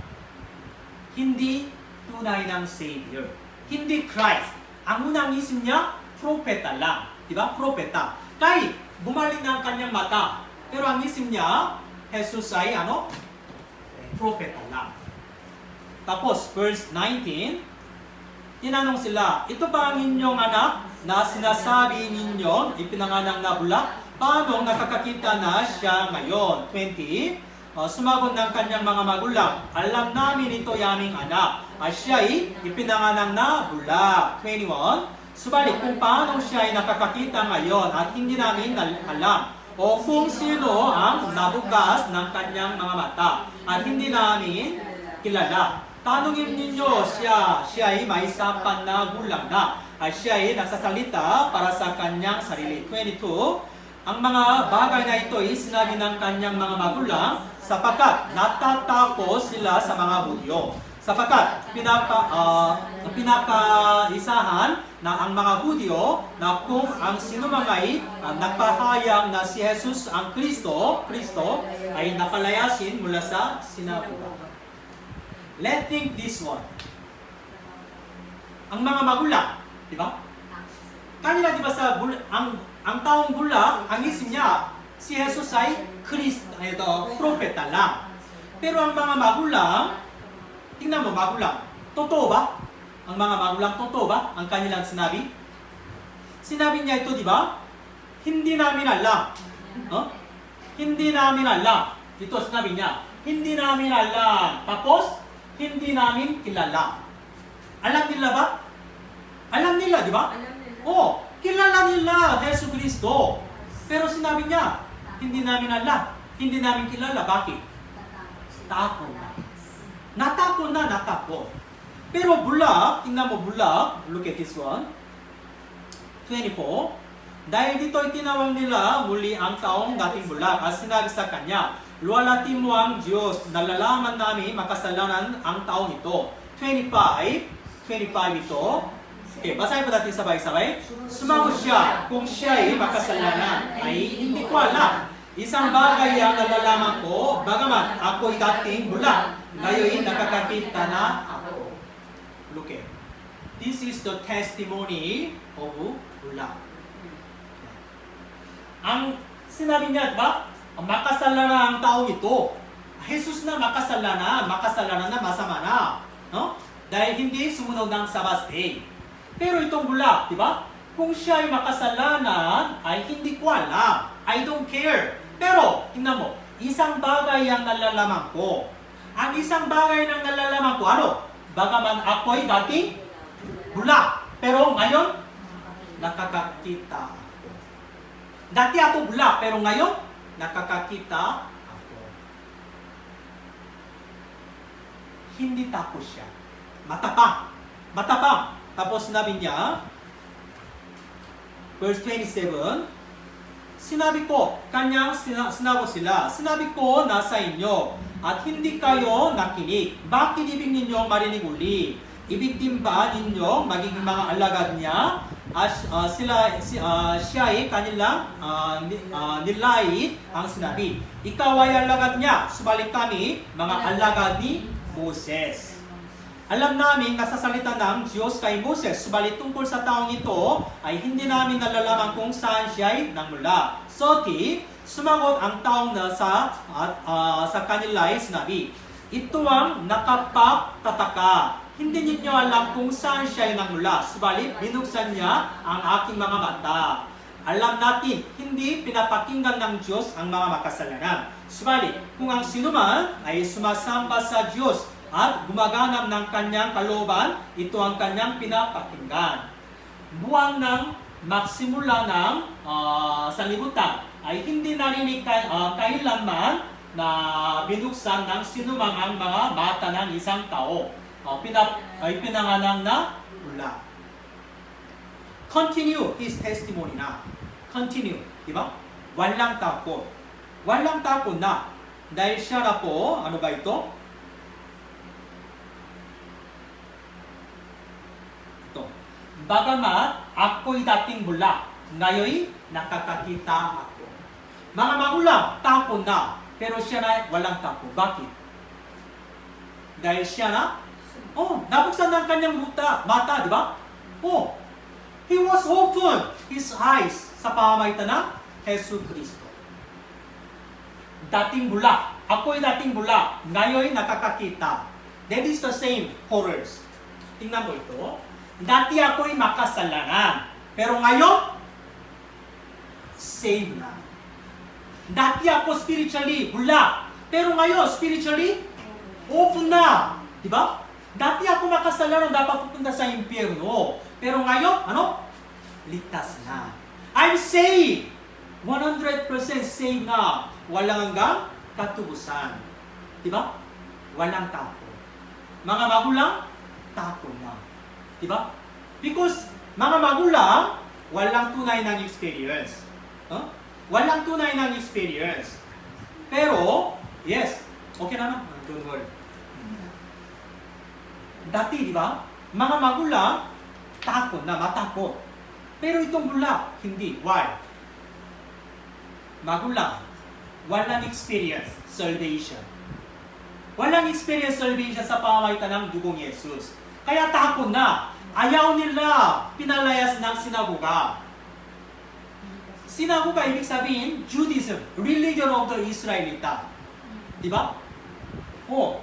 Hindi tunay ng Savior. Hindi Christ. Ang unang isip niya, propeta lang. Diba? Propeta. Kahit bumalik na ang kanyang mata. Pero ang isip niya, Jesus ay propeta lang. Tapos, verse 19, Tinanong sila, ito ba ang inyong anak na sinasabi ninyo ipinanganak na bula? Paano nakakakita na siya ngayon? 20. Sumagot ng kanyang mga magulang, alam namin ito yaming anak at siya'y ipinanganak na bula. 21. Subalit kung paano siya'y nakakakita ngayon at hindi namin alam o kung sino ang nabukas ng kanyang mga mata at hindi namin kilala. Tanungin ninyo siya'y may sapat na gulang na at siya'y nagsasalita para sa kanyang sarili. 22. Ang mga bagay na ito ay sinabi ng kanyang mga magulang sapagkat natatakot sila sa mga Hudyo. Sapagkat pinapaisahan na ang mga Hudyo na kung ang sinumang ay nagpahayag na si Jesus ang Kristo ay napalayasin mula sa sinapuga. Let's think this one. Ang mga magulang, di ba? Kanila di ba sa ang taong bula, ang isip niya, si Jesus ay propeta lang. Pero ang mga magulang, tingnan mo magulang, totoo ba? Ang mga magulang, totoo ba ang kanilang sinabi? Sinabi niya ito, di ba? Hindi namin alam. Hindi namin alam. Ito sinabi niya, hindi namin alam. Tapos, hindi namin kilala. Alam nila ba? Alam nila, di ba? Oo, kilala nila Yesu Kristo. Pero sinabi niya, hindi namin alam. Hindi namin kilala. Bakit? Takot na. Natakot. Pero bulak, tingnan mo bulak, look at this one. 24. Dahil dito itinawag nila muli ang taong dating bulak at sinabi sa kanya, luwalhati mo ang Diyos, nalalaman namin makasalanan ang taong ito. 25 ito. Okay, basahin po natin sabay-sabay. Sumagot siya, kung siya'y makasalanan, ay hindi ko alam. Isang bagay ang nalalaman ko, bagaman ako'y dating bulak, ngayon nakakakita na ako. Look at. This is the testimony of bulak. Ang sinabi niya, diba? Makasalanan ang tao ito. Jesus na makasalanan na masama na. No? Dahil hindi sumunod ng Sabbath day. Pero itong bulak, di ba? Kung siya ay makasalanan, ay hindi ko alam. I don't care. Pero, tingnan mo, isang bagay ang nalalaman ko. Ang isang bagay ng nalalaman ko, ano? Bagaman ako'y dating bulak. Pero ngayon, nakakakita ako. Dati ako bulak, pero ngayon, nakakakita ako. Hindi takot siya. Matapang. Tapos sinabi niya, verse 27, sinabi ko, kanyang sinagot sila, sinabi ko nasa inyo, at hindi kayo nakinig. Bakit ibig ninyong marinig uli? Ibig din ba ninyong magiging mga alagad niya? At siya ay kanilang nilait ang sinabi. Ikaw ay alagad niya, subalit kami, mga alagad ni Moses. Alam namin nasasalita ng Diyos kay Moses, subalit tungkol sa taong ito ay hindi namin nalalaman kung saan siya ay nagmula. So, sumagot ang taong na sa kanila ay sinabi, ito ang nakapagtataka. Hindi ninyo alam kung saan siya ay nagmula, subalit binuksan niya ang aking mga mata. Alam natin, hindi pinapakinggan ng Diyos ang mga makasalanan. Subalit, kung ang sinuman ay sumasamba sa Diyos at gumaganap ng kanyang kalooban, ito ang kanyang pinapakinggan. Buwang ng magsimula ng sanlibutan ay hindi narinig kailanman na binuksan ng sinumang ang mga mata ng isang tao. Ay pinangalang na wala. Continue his testimony na. Continue, di ba? Walang takot. Walang takot na. Dahil siya na po, ano ba ito? Bagamat ako'y dating bulak, ngayon nakakakita ako. Mga magulang, takot na, pero siya na walang takot. Bakit? Dahil siya na, nabuksan ng kanyang mata, di ba? He was open his eyes sa pamamagitan ng Jesus Kristo. Dating bulak, ako'y dating bulak, ngayon nakakakita. That is the same horrors. Tingnan mo ito. Dati ako'y makasalanan. Pero ngayon, save na. Dati ako spiritually wala. Pero ngayon, spiritually, open na. Diba? Dati ako makasalanan, dapat pupunta sa impyerno. Pero ngayon, ano? Ligtas na. I'm saved. 100% saved na. Walang hanggang katubusan. Diba? Walang tako. Mga magulang, tako na. Diba? Because mga magulang, walang tunay ng experience. Huh? Walang tunay ng experience. Pero, yes, okay na. Don't worry. Dati, di ba? Mga magulang, takot na, matakot. Pero itong bulak, hindi. Why? Magulang, walang experience, salvation. Walang experience salvation sa pamamagitan ng dugong Yesus. Kaya takot na. Ayaw nila pinalayas ng sinagoga. Sinagoga, ibig sabihin, Judaism, religion of the Israelita. Di ba? Oh,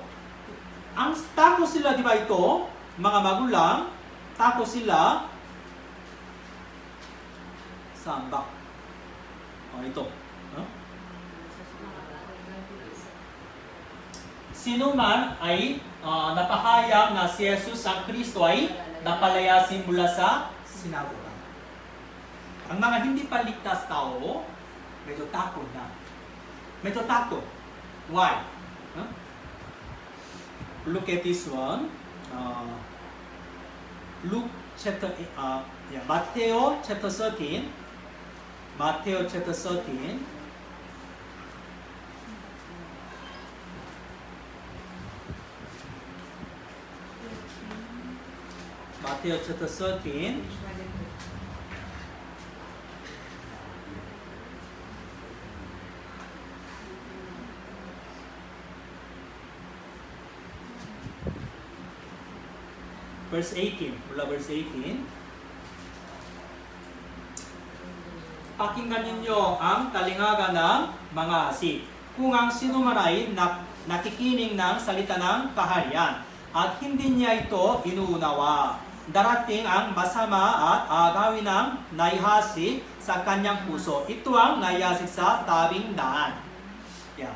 ang takot sila, di ba ito, mga magulang, takot sila, samba. Oh, ito. Huh? Sino man ay napahayag na si Jesus ang Kristo ay napalayasin mula sa sinagoga. Ang mga hindi paligtas tao, medyo takot na. Medyo takot. Why? Huh? Look at this one. Luke chapter Matthew chapter 13. Matthew chapter 13. Matthew chapter 13. Verse 18. Mula verse 18. Pakinggan ninyo ang talingaga ng mga asik. Kung ang sinuman ay nakikinig ng salita ng kaharian at hindi niya ito inuunawa, darating ang masama at agawin ng naihasik sa kanyang puso. Ito ang naihasik sa tabing daan. Yeah.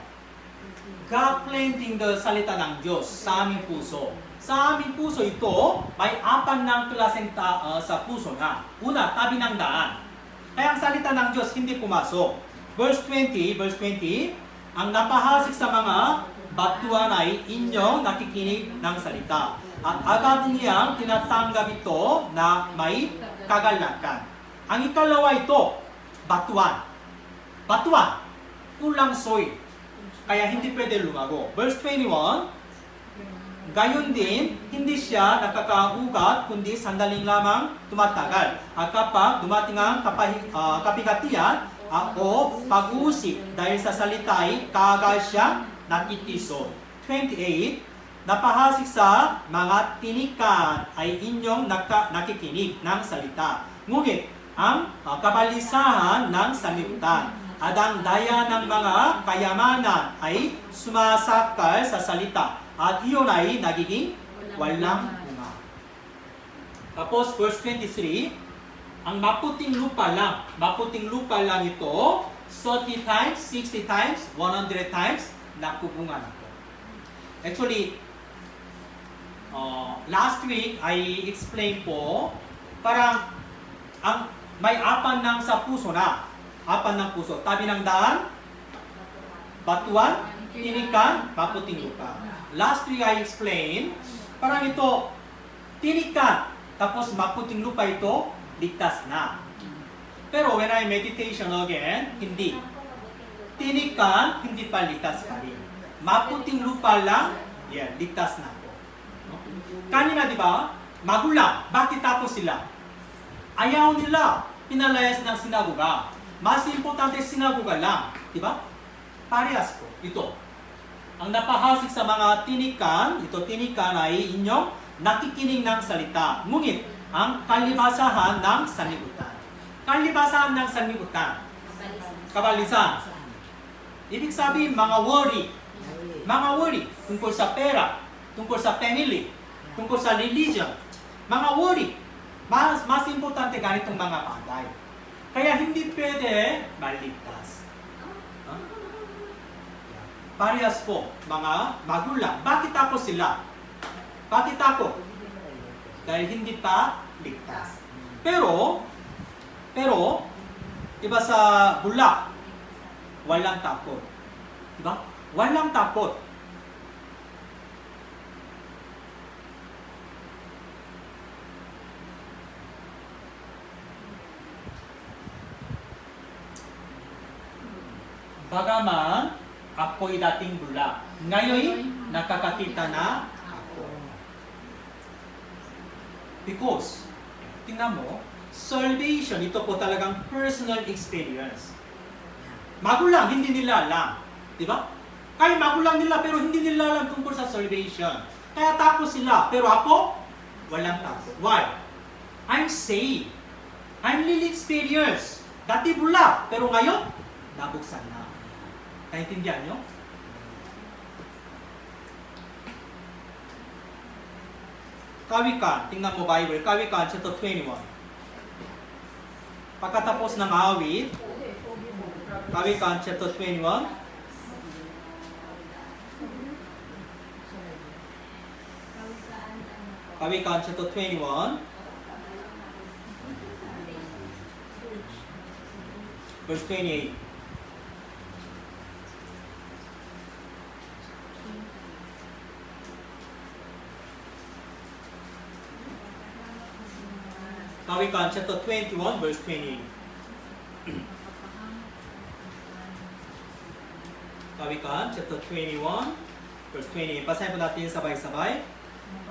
God planting the salita ng Diyos sa aming puso. Sa aming puso ito, may apat ng klaseng sa puso na. Una, tabi ng daan. Kaya ang salita ng Diyos hindi pumasok. Verse 20, ang napahasik sa mga batuan ay inyong nakikinig ng salita. At agad niyang tinatanggap ito na may kagalakan. Ang ikalawa ito, batuan. Batuan, kulang soil. Kaya hindi pwede lumago. Verse 21, gayon din, hindi siya nakakahugat, kundi sandaling lamang tumatagal. At kapag dumating ang kapigatian o pag-uusik dahil sa salita ay kaagad siya nakitiso. 28, napahasik sa mga tinikan ay inyong nakikinig ng salita. Ngunit ang kabalisahan ng sanlibutan at ang daya ng mga kayamanan ay sumasakal sa salita at iyon ay nagiging walang bunga. Tapos verse 23, ang maputing lupa lang ito, 30 times, 60 times, 100 times, nakubunga na po. Actually, last week, I explained po, parang may apan ng sa puso na. Apan ng puso. Tabi ng daan, batuan, tinikan, maputing lupa. Last week, I explained, parang ito, tinikan, tapos maputing lupa ito, ligtas na. Pero when I meditation again, hindi. Tinikan, hindi pa ligtas pa rin. Maputing lupa lang, yeah, ligtas na po. No? Kanina, di ba? Magulang, bakit tapos sila? Ayaw nila, pinalayas ng sinagoga. Mas importante sinagoga lang, di ba? Parehas po, ito. Ang napahasik sa mga tinikan, ito tinikan ay inyong nakikinig ng salita. Ngunit, ang kalibasahan ng sanlibutan. Kalibasahan ng sanlibutan. Kabalisan. Ibig sabihin, mga worry. Mga worry tungkol sa pera, tungkol sa family, tungkol sa religion. Mga worry. Mas importante ganitong mga bagay. Kaya hindi pwede maligtas. Huh? Parehas po, mga magulang. Bakit ako sila? Bakit ako? Dahil hindi pa ligtas. Pero, iba sa bulak, walang takot. Diba? Walang takot. Bagaman ako'y dating bulak, ngayon nakakakita na ako. Because, tingnan mo, salvation, ito po talagang personal experience. Magulang, hindi nila alam. Di ba? Kaya magulang nila, pero hindi nila alam tungkol sa salvation. Kaya takot sila, pero ako, walang takot. Why? I'm saved. I'm really experienced. Dati bulak, pero ngayon, nabuksan na. Naintindihan nyo? Kawikan, tingnan mo Bible, Kawikan chapter 21. Pagkatapos ng awit, Kawikan chapter 21. Kawikan chapter 21. Verse 28. Kawikan chapter 21 verse 28. Kawikan chapter 21 verse 28. Basahin po natin sabay-sabay.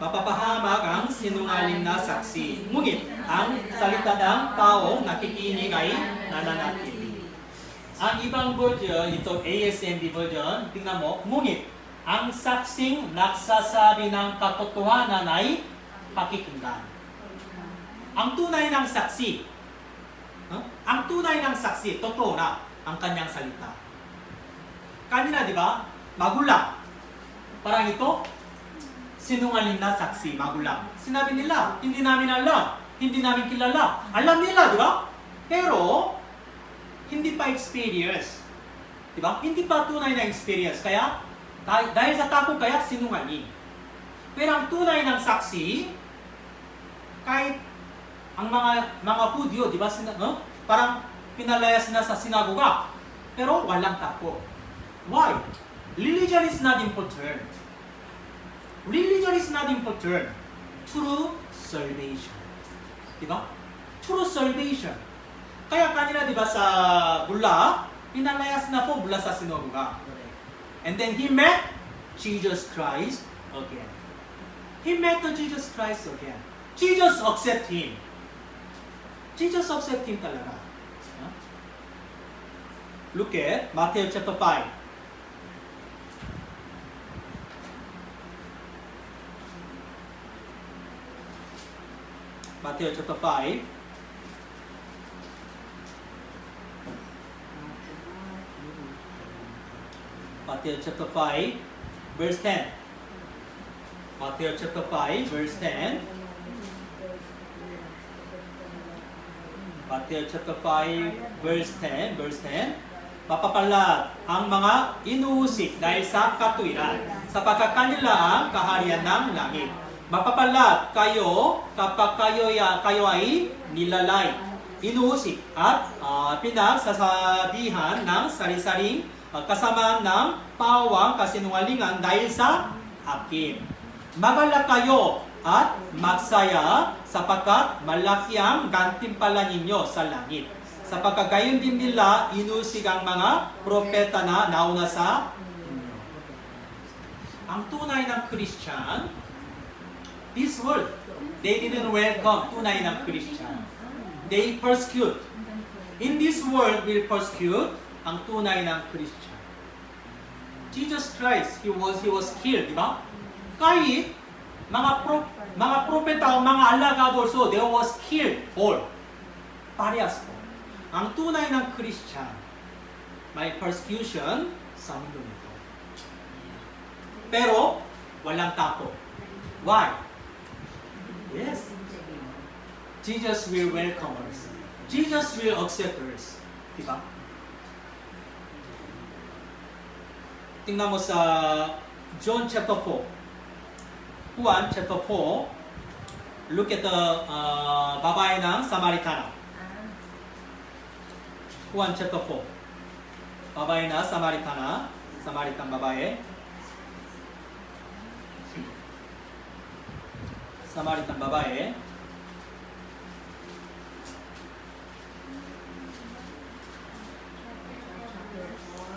Mapapahamak ang sinungaling na saksi. Ngunit ang salita ng taong nakikinig ay nananatili. Ang ibang version, ito ASND version, tingnan mo, ngunit ang saksing nagsasabi ng katotohanan ay pakikinggan. Ang tunay ng saksi, ang tunay ng saksi, totoo na ang kanyang salita. Kanina, di ba? Magulang. Parang ito, sinungaling na saksi, magulang. Sinabi nila, hindi namin alam, hindi namin kilala. Alam nila, di ba? Pero, hindi pa experience. Di ba? Hindi pa tunay na experience. Kaya, dahil sa takot kaya, sinungaling. Pero ang tunay ng saksi, kahit ang mga Hudyo, di ba, parang pinalayas na sa sinagoga. Pero walang takot. Why? Religion is not important. Religion is not important. True salvation. Di ba? True salvation. Kaya kanina, di ba, sa Bula, pinalayas na po Bula sa sinagoga. And then he met Jesus Christ again. He met the Jesus Christ again. Jesus accept him. Jesus accept him talaga. Look at Matthew chapter 5. Matthew chapter 5. Matthew chapter 5, verse 10. Matthew chapter 5, verse 10. Matthew chapter 5, verse 10. Mapapalat ang mga inuusik dahil sa katuwiran, sapagkat kanila ang kaharian ng langit. Mapapalat kayo kapag kayo ay nilalay, inuusik at pinagsasabihan ng sari-saring kasama ng pawang kasinungalingan dahil sa akin. Magalak kayo at magsaya sapagkat malaki ang gantimpala ninyo sa langit. Sapagkat gayon din nila inusig ang mga propeta na nauna sa inyo. Ang tunay ng Christian, this world, they didn't welcome tunay ng Christian. They persecute. In this world, will persecute ang tunay ng Christian. Jesus Christ, He was killed, di ba? Kahit mga propeta o mga alagad also, they was killed all. Parehas po. Ang tunay ng Christian, may persecution sa mundo nito. Pero, walang takot. Why? Yes. Jesus will welcome us. Jesus will accept us. Diba? Tingnan mo sa John chapter 4. Juan chapter 4. Look at the babae ng Samaritana. Juan chapter 4. Babae na Samaritana. Samaritan babae. Samaritan babae.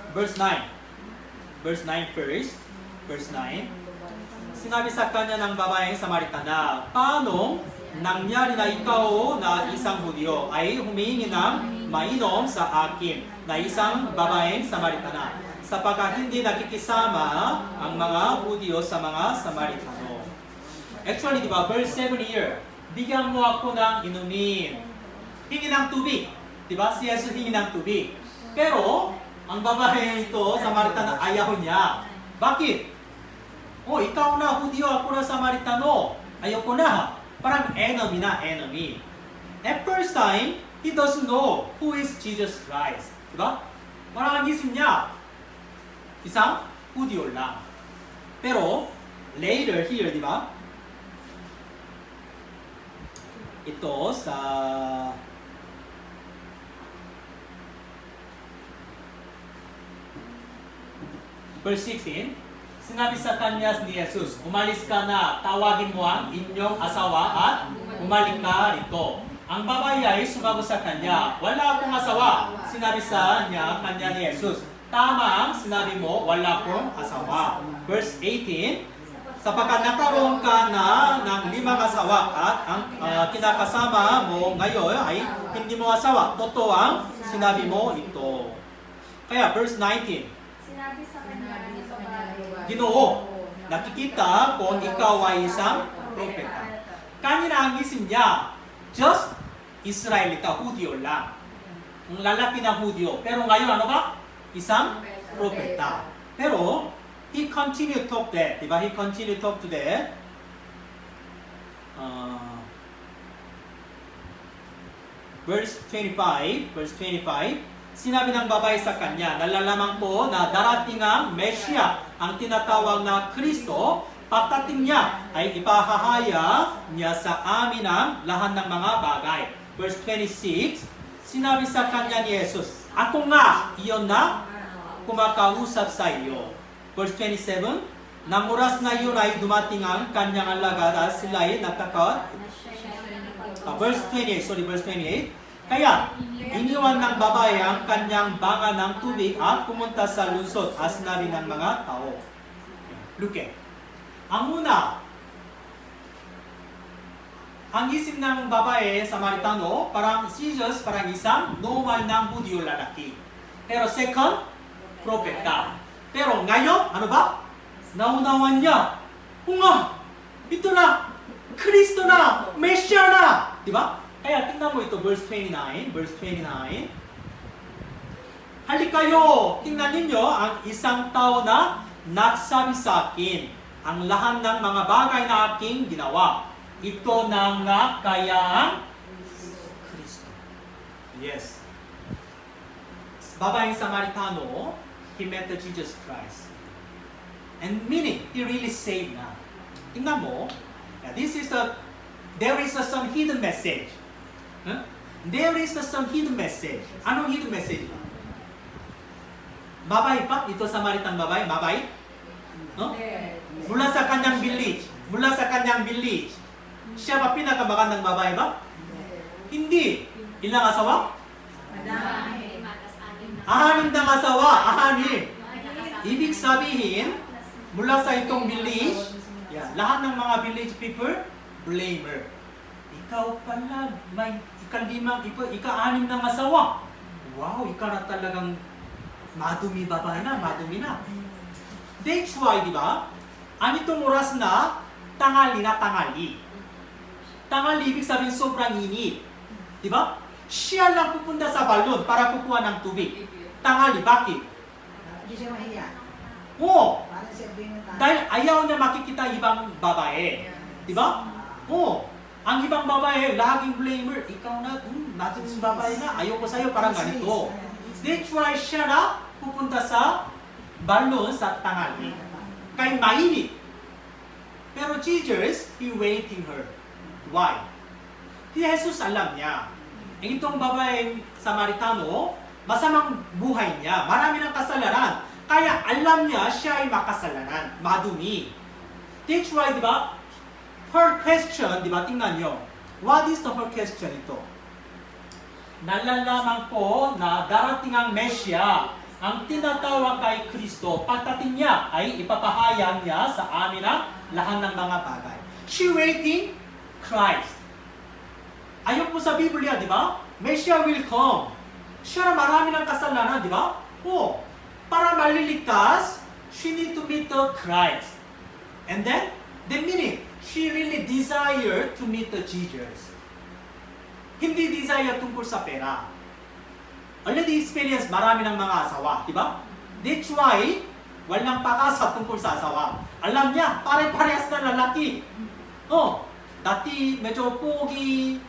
Verse 9. Verse 9 first. Verse 9. Sinabi sa kanya ng babaeng Samaritana, paano nangyari na ikaw na isang Hudyo ay humingi ng mainom sa akin na isang babaeng Samaritana sapagkat hindi nakikisama ang mga Hudyo sa mga Samaritano. Actually, di ba, verse 7 here, bigyan mo ako ng inumin. Hingi ng tubig. Di ba? Si Jesus hingi ng tubig. Pero, ang babae ito, Samaritana, ayaw niya. Bakit? Oh, ikaw na, Hudyo, ako na Samaritano. Ayaw ko na. Parang enemy na, enemy. At first time, he doesn't know who is Jesus Christ. Diba? Parang ang isip niya, isang Hudyo lang. Pero, later here, diba? Ito sa verse 16, sinabi sa kanya ni Jesus, umalis ka na, tawagin mo ang inyong asawa at umalik ka rito. Ang babae ay sumagot sa kanya, wala akong asawa. Sinabi sa kanya ni Jesus, tama ang sinabi mo, wala akong asawa. Verse 18, sapagkat nakaroon ka na ng 5 asawa at ang kinakasama mo ngayon ay hindi mo asawa. Totoo ang sinabi mo ito. Kaya verse 19, Sinabi sa kanya ni babae, Ginoo, nakikita kung ikaw ay isang propeta. Kanina ang isip niya, just Israelita, Hudyo lang. Ang lalaki na Hudyo. Pero ngayon ano ba? Isang propeta. Pero, he continued to talk that. Diba? He continued to talk to that. Verse 25, sinabi ng babae sa kanya, nalalaman ko na darating ang Mesya, ang tinatawag na Kristo, pagdating niya ay ipahahaya niya sa amin ang lahat ng mga bagay. Verse 26, sinabi sa kanya ni Jesus, ako nga, iyon na kumakausap sa iyo. Verse 27, nang oras na iyon ay dumating ang kanyang alagad at sila ay nakakot. Verse 28, kaya iniwan ng babae ang kanyang banga ng tubig at pumunta sa lungsod at sinabi ng mga tao. Look at. Ang una, ang isip ng babae Samaritano, parang Jesus, parang isang normal ng Hudyo lalaki. Pero second, propeta. Pero ngayon, ano ba? Naunawan niya. Nga, ito na, Kristo na, Mesya na. Diba? Kaya tingnan mo ito, verse 29. Halikayo, tingnan ninyo ang isang tao na nagsabi sa akin, ang lahat ng mga bagay na aking ginawa. Ito na nga kaya ang Kristo. Yes. Babaeng Samaritano, he met the Jesus Christ. And meaning, he really saved na. Tingnan mo, there is some hidden message. Huh? There is some hidden message. Anong hidden message? Babae pa? Ito Samaritan babae? Babae? No? Mula sa kanyang village. Siya ba pinakamagandang babae ba? Hindi. Ilang asawa? Ahanim ng asawa. Ibig sabihin, mula sa itong village, lahat ng mga village people, blamer. Ikaw pala, may ika-6 ng asawa. Wow, ikaw na talagang madumi babae na, madumi na. That's why, di ba? Ang itong oras na, tanghali na tanghali. Tanghali, ibig sabihin sobrang init. Di ba? Siya lang pupunta sa balon para kukuha ng tubig. Tanghali, bakit? Hindi siya mahiya. Oo. Parang siya din yung Dahil ayaw na makikita ibang babae. Di ba? Oo. Ang ibang babae, laging blamer, ikaw na, natin yung babae na, ayoko sa'yo, parang ganito. That's why siya na pupunta sa balon sa tangali. Kay mainit. Pero Jesus, he waiting her. Why? Si Jesus alam niya. Itong babaeng Samaritano, masamang buhay niya. Marami ng kasalanan. Kaya alam niya siya ay makasalanan. Madumi. That's why, di ba? Her question, di ba? Tingnan niyo. What is her question ito? Nalalaman ko na darating ang Mesya, ang tinatawag kay Kristo, pagdating niya ay ipapahayag niya sa amin ang lahat ng mga bagay. She waiting Christ. Ayon po sa Biblia, di ba? Mesya will come. Siya na marami ng kasalanan, di ba? Oh, para maliligtas, she need to meet the Christ. And then, the meaning, she really desire to meet the Jesus. Hindi desire tungkol sa pera. Already experience marami ng mga asawa, di ba? That's why, walang pakasa tungkol sa asawa. Alam niya, pare-parehas na lalaki. Oh, dati medyo pogi,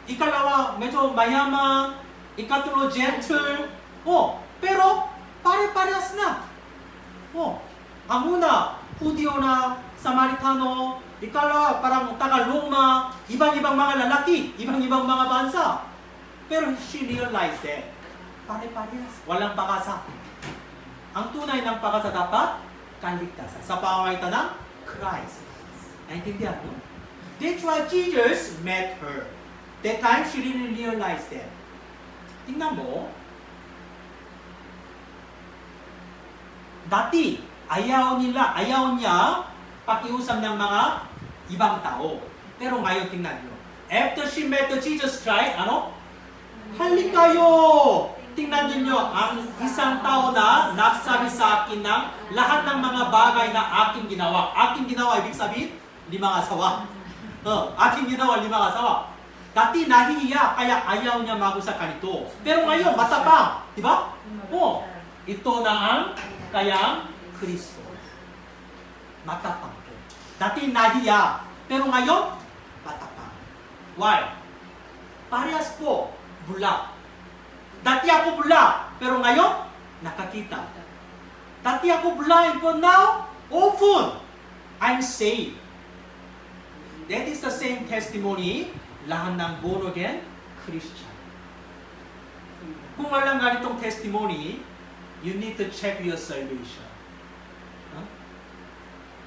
ikalawa medyo mayaman, ikatlo gentle. Oh, pero pare-parehas na. Oh, ang una, Hudyo na Samaritano, ikalawa parang taga-Roma, ibang-ibang mga lalaki, ibang-ibang mga bansa. Pero she realized that pare-parehas, walang pakasa. Ang tunay ng pakasa dapat kaligtasan sa pamamagitan ng Christ. Naintindihan mo? That's why Jesus met her. That time she really realized that. Tingnan mo, dati ayaw niya pakiusap ng mga ibang tao. Pero ngayon tingnan nyo. After she met the Jesus Christ, halik kayo! Tingnan niyo ang isang tao na nagsabi sa akin ng lahat ng mga bagay na aking ginawa. Aking ginawa, ibig sabihin, 5 asawa. Aking ginawa, 5 asawa. Dati nahihiya, kaya ayaw niya mag-usap kanito. Pero ngayon, matapang. Di ba? Oh, ito na ang kayang Kristo. Matapang po. Dati nahiya, pero ngayon, matapang. Why? Parehas po, bulak. Dati ako bulak, pero ngayon, nakakita. Dati ako blind, but now, open. I'm saved. That is the same testimony lahat ng born again Christian. Kung walang ganitong testimony, you need to check your salvation.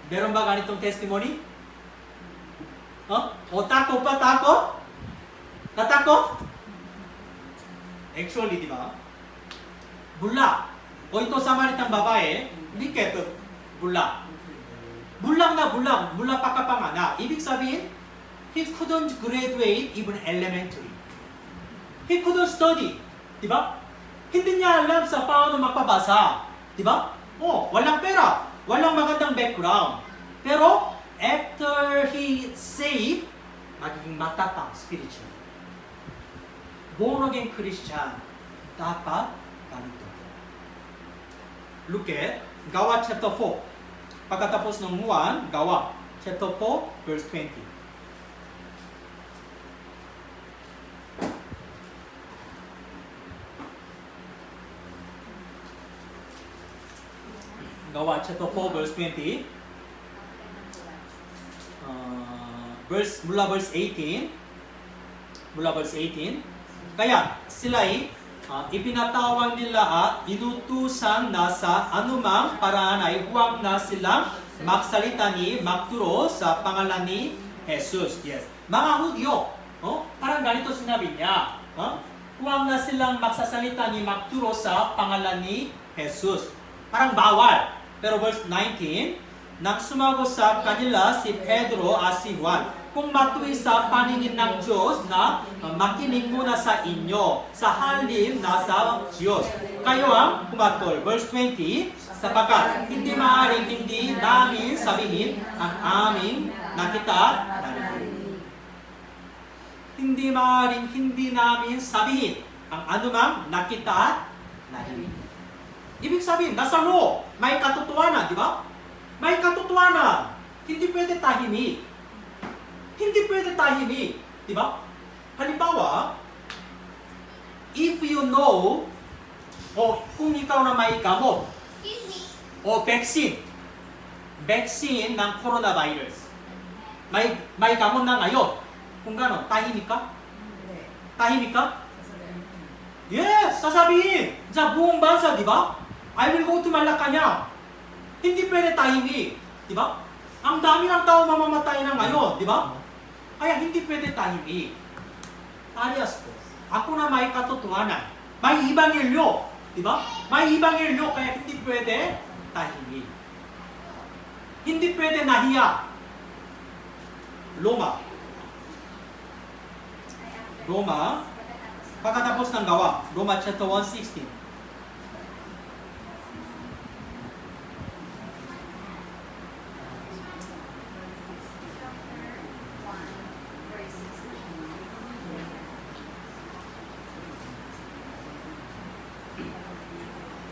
Meron ba ganitong testimony? O takot pa, takot? Natakot? Actually, di ba? Bulak. O ito Samaritang babae, hindi keto bulak. Bulak na bulak, bulak pa kapanganak. Ibig sabihin, he couldn't graduate even elementary. He couldn't study. Di ba? Hindi niya alam sa paano magpabasa. Di ba? Oh, walang pera. Walang magandang background. Pero, after he saved, magiging matapang spiritual. Born again Christian, dapat ganito. Look at Gawa chapter 4. Pagkatapos ng 1, Gawa chapter 4, verse 20. Gawa chapter 4, verse 20. Mula verse 18. Kaya sila'y ipinatawag nila at inutusan na sa anumang paraan ay huwag na silang magsalita ni magturo sa pangalan ni Jesus. Yes. Mga Hudyo, parang ganito sinabi niya. Huwag na silang magsasalita ni magturo sa pangalan ni Jesus. Parang bawal. Pero verse 19, nang sumagot sa kanila si Pedro at si Juan, kung matuwi sa paningin ng Diyos na makinig muna sa inyo, sa halin na sa Diyos. Kayo ang pumatol. Verse 20, sapagkat hindi maaaring hindi namin sabihin ang aming nakita at narinig. Hindi maaaring hindi namin sabihin ang anumang nakita at narinig. Ibig sabihin, nasa law, may katotohanan, di ba? May katotohanan. Hindi pwede tahimik. Hindi pwede tahimik. Di ba? Halimbawa, if you know, o kung ikaw na may gamot, o vaccine ng coronavirus, may gamot na ngayon, kung gano'n, tahimik ka? Hindi. Tahimik ka? Sasabihin mo. Yes! Sasabihin! Sa buong bansa, di ba? I will go to Malacanang. Hindi pwede tahimik. Di ba? Ang dami ng tao mamamatay na ngayon, di ba? Kaya hindi pwede tahimik. Alias po, ako na may katotohanan. May ibangelyo. Di ba? May ibangelyo, kaya hindi pwede tahimik. Hindi pwede nahiya. Roma, pagkatapos ng gawa, Roma chapter 1:16.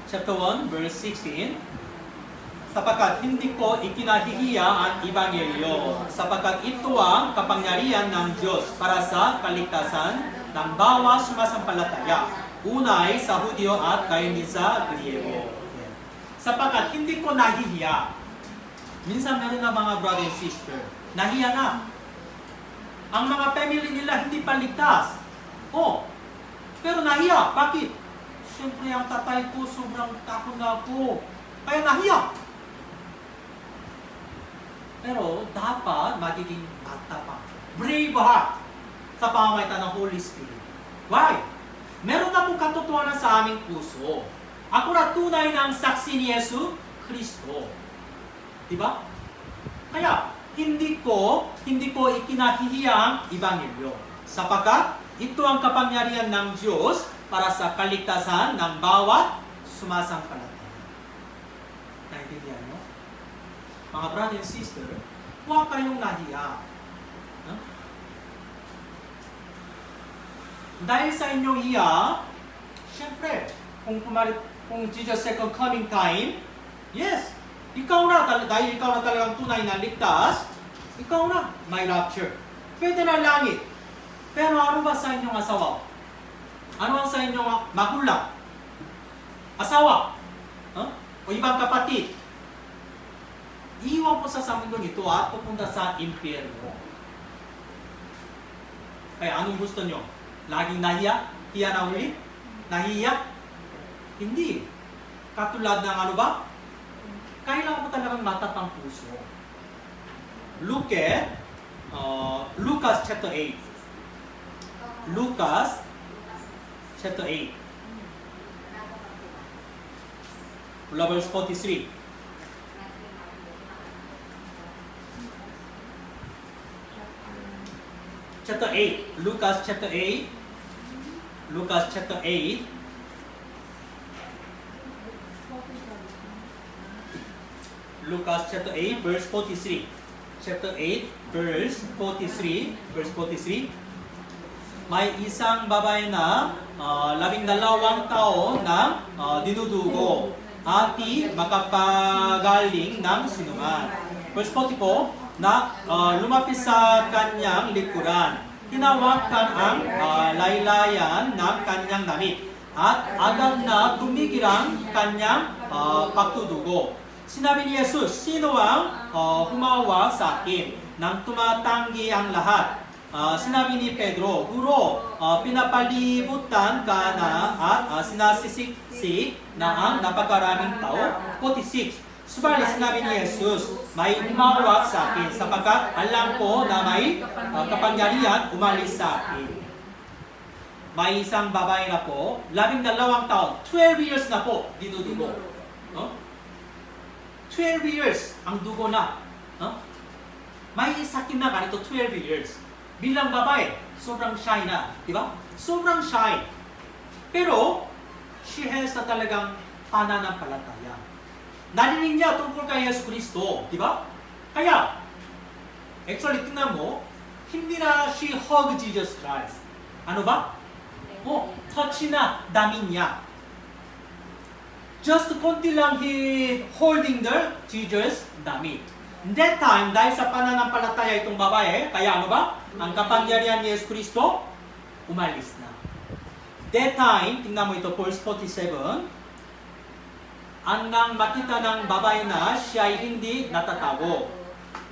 Chapter 1, verse 16. Sapagkat hindi ko ikinahihiya ang Ebanghelyo, sapagkat ito ang kapangyarihan ng Diyos para sa kaligtasan ng bawat sumasampalataya, unay sa Hudyo at gayon din sa Griego. Sapagkat hindi ko nahihiya. Minsan meron na mga brother and sister, nahiya na. Ang mga family nila hindi pa ligtas. Oh, pero nahiya. Bakit? Siyempre ang tatay ko sobrang takot na ako. Kaya nahiya. Pero dapat magiging matapang. Brave heart sa pamamagitan ng Holy Spirit. Why? Meron na pong katotohanan sa aming puso. Ako na tunay ng saksi ni Yesu Kristo. Diba? Kaya, hindi ko ikinahihiya ang Ebanghelyo. Sapagkat ito ang kapangyarihan ng Diyos para sa kaligtasan ng bawat sumasampalataya. Naintindihan mo? Mga brother and sister, huwag kayong nahiya. Huh? Dahil sa inyong iya, syempre, kung Jesus' second coming time, yes, ikaw na, dahil ikaw na talagang tunay na ligtas, ikaw na, may rapture. Pwede na langit. Pero ano ba sa inyong asawa? Ano ang sa inyong magulang? Asawa? Huh? O ibang kapatid? Iwan po sa mundong ito at pupunta sa impyerno. Kaya anong gusto nyo? Laging nahiya? Hiya na uli? Nahiya? Hindi. Katulad ng ano ba? Kailangan po talagang matapang puso. Look at Lucas chapter 8. Lucas chapter 8. Verse 43. Chapter 8. Lucas chapter 8. Lucas chapter 8. Lucas chapter 8 verse 43. Chapter 8 verse 43. Verse 43. May isang babae na 12 taon na dinudugo at di makapagaling ng sinuman. Verse 44. Na lumapit sa kanyang likuran. Hinawakan ang laylayan ng kanyang damit at agad na tumigil ang kanyang pagtudugo. Sinabi ni Jesus, sino ang humawak sa akin? Nang tumatanggi ang lahat. Sinabi ni Pedro, Guro, pinapalibutan ka na at sinasisiksik na ang napakaraming tao. 46. Subalit sinabi ni Jesus, may umawak sa akin sapagkat alam ko na may kapangyarihan umalis sa akin. May isang babae na po, 12 taon, 12 years na po, dinudugo. 12 years ang dugo na. May sakit na ganito, 12 years. Bilang babae, sobrang shy na. Di ba? Sobrang shy. Pero, she has na talagang pananampalataya. Narinig niya tungkol kay Yesu Kristo, di ba? Kaya, actually, tingnan mo, hindi na she hug Jesus Christ. Ano ba? Touch na damit niya. Just konti lang he holding the Jesus damit. That time, dahil sa pananampalataya itong babae, kaya ano ba? Ang kapangyarihan ni Yesu Kristo, umalis na. That time, tingnan mo ito, verse 47, nang makita ng babae na siya ay hindi natatago.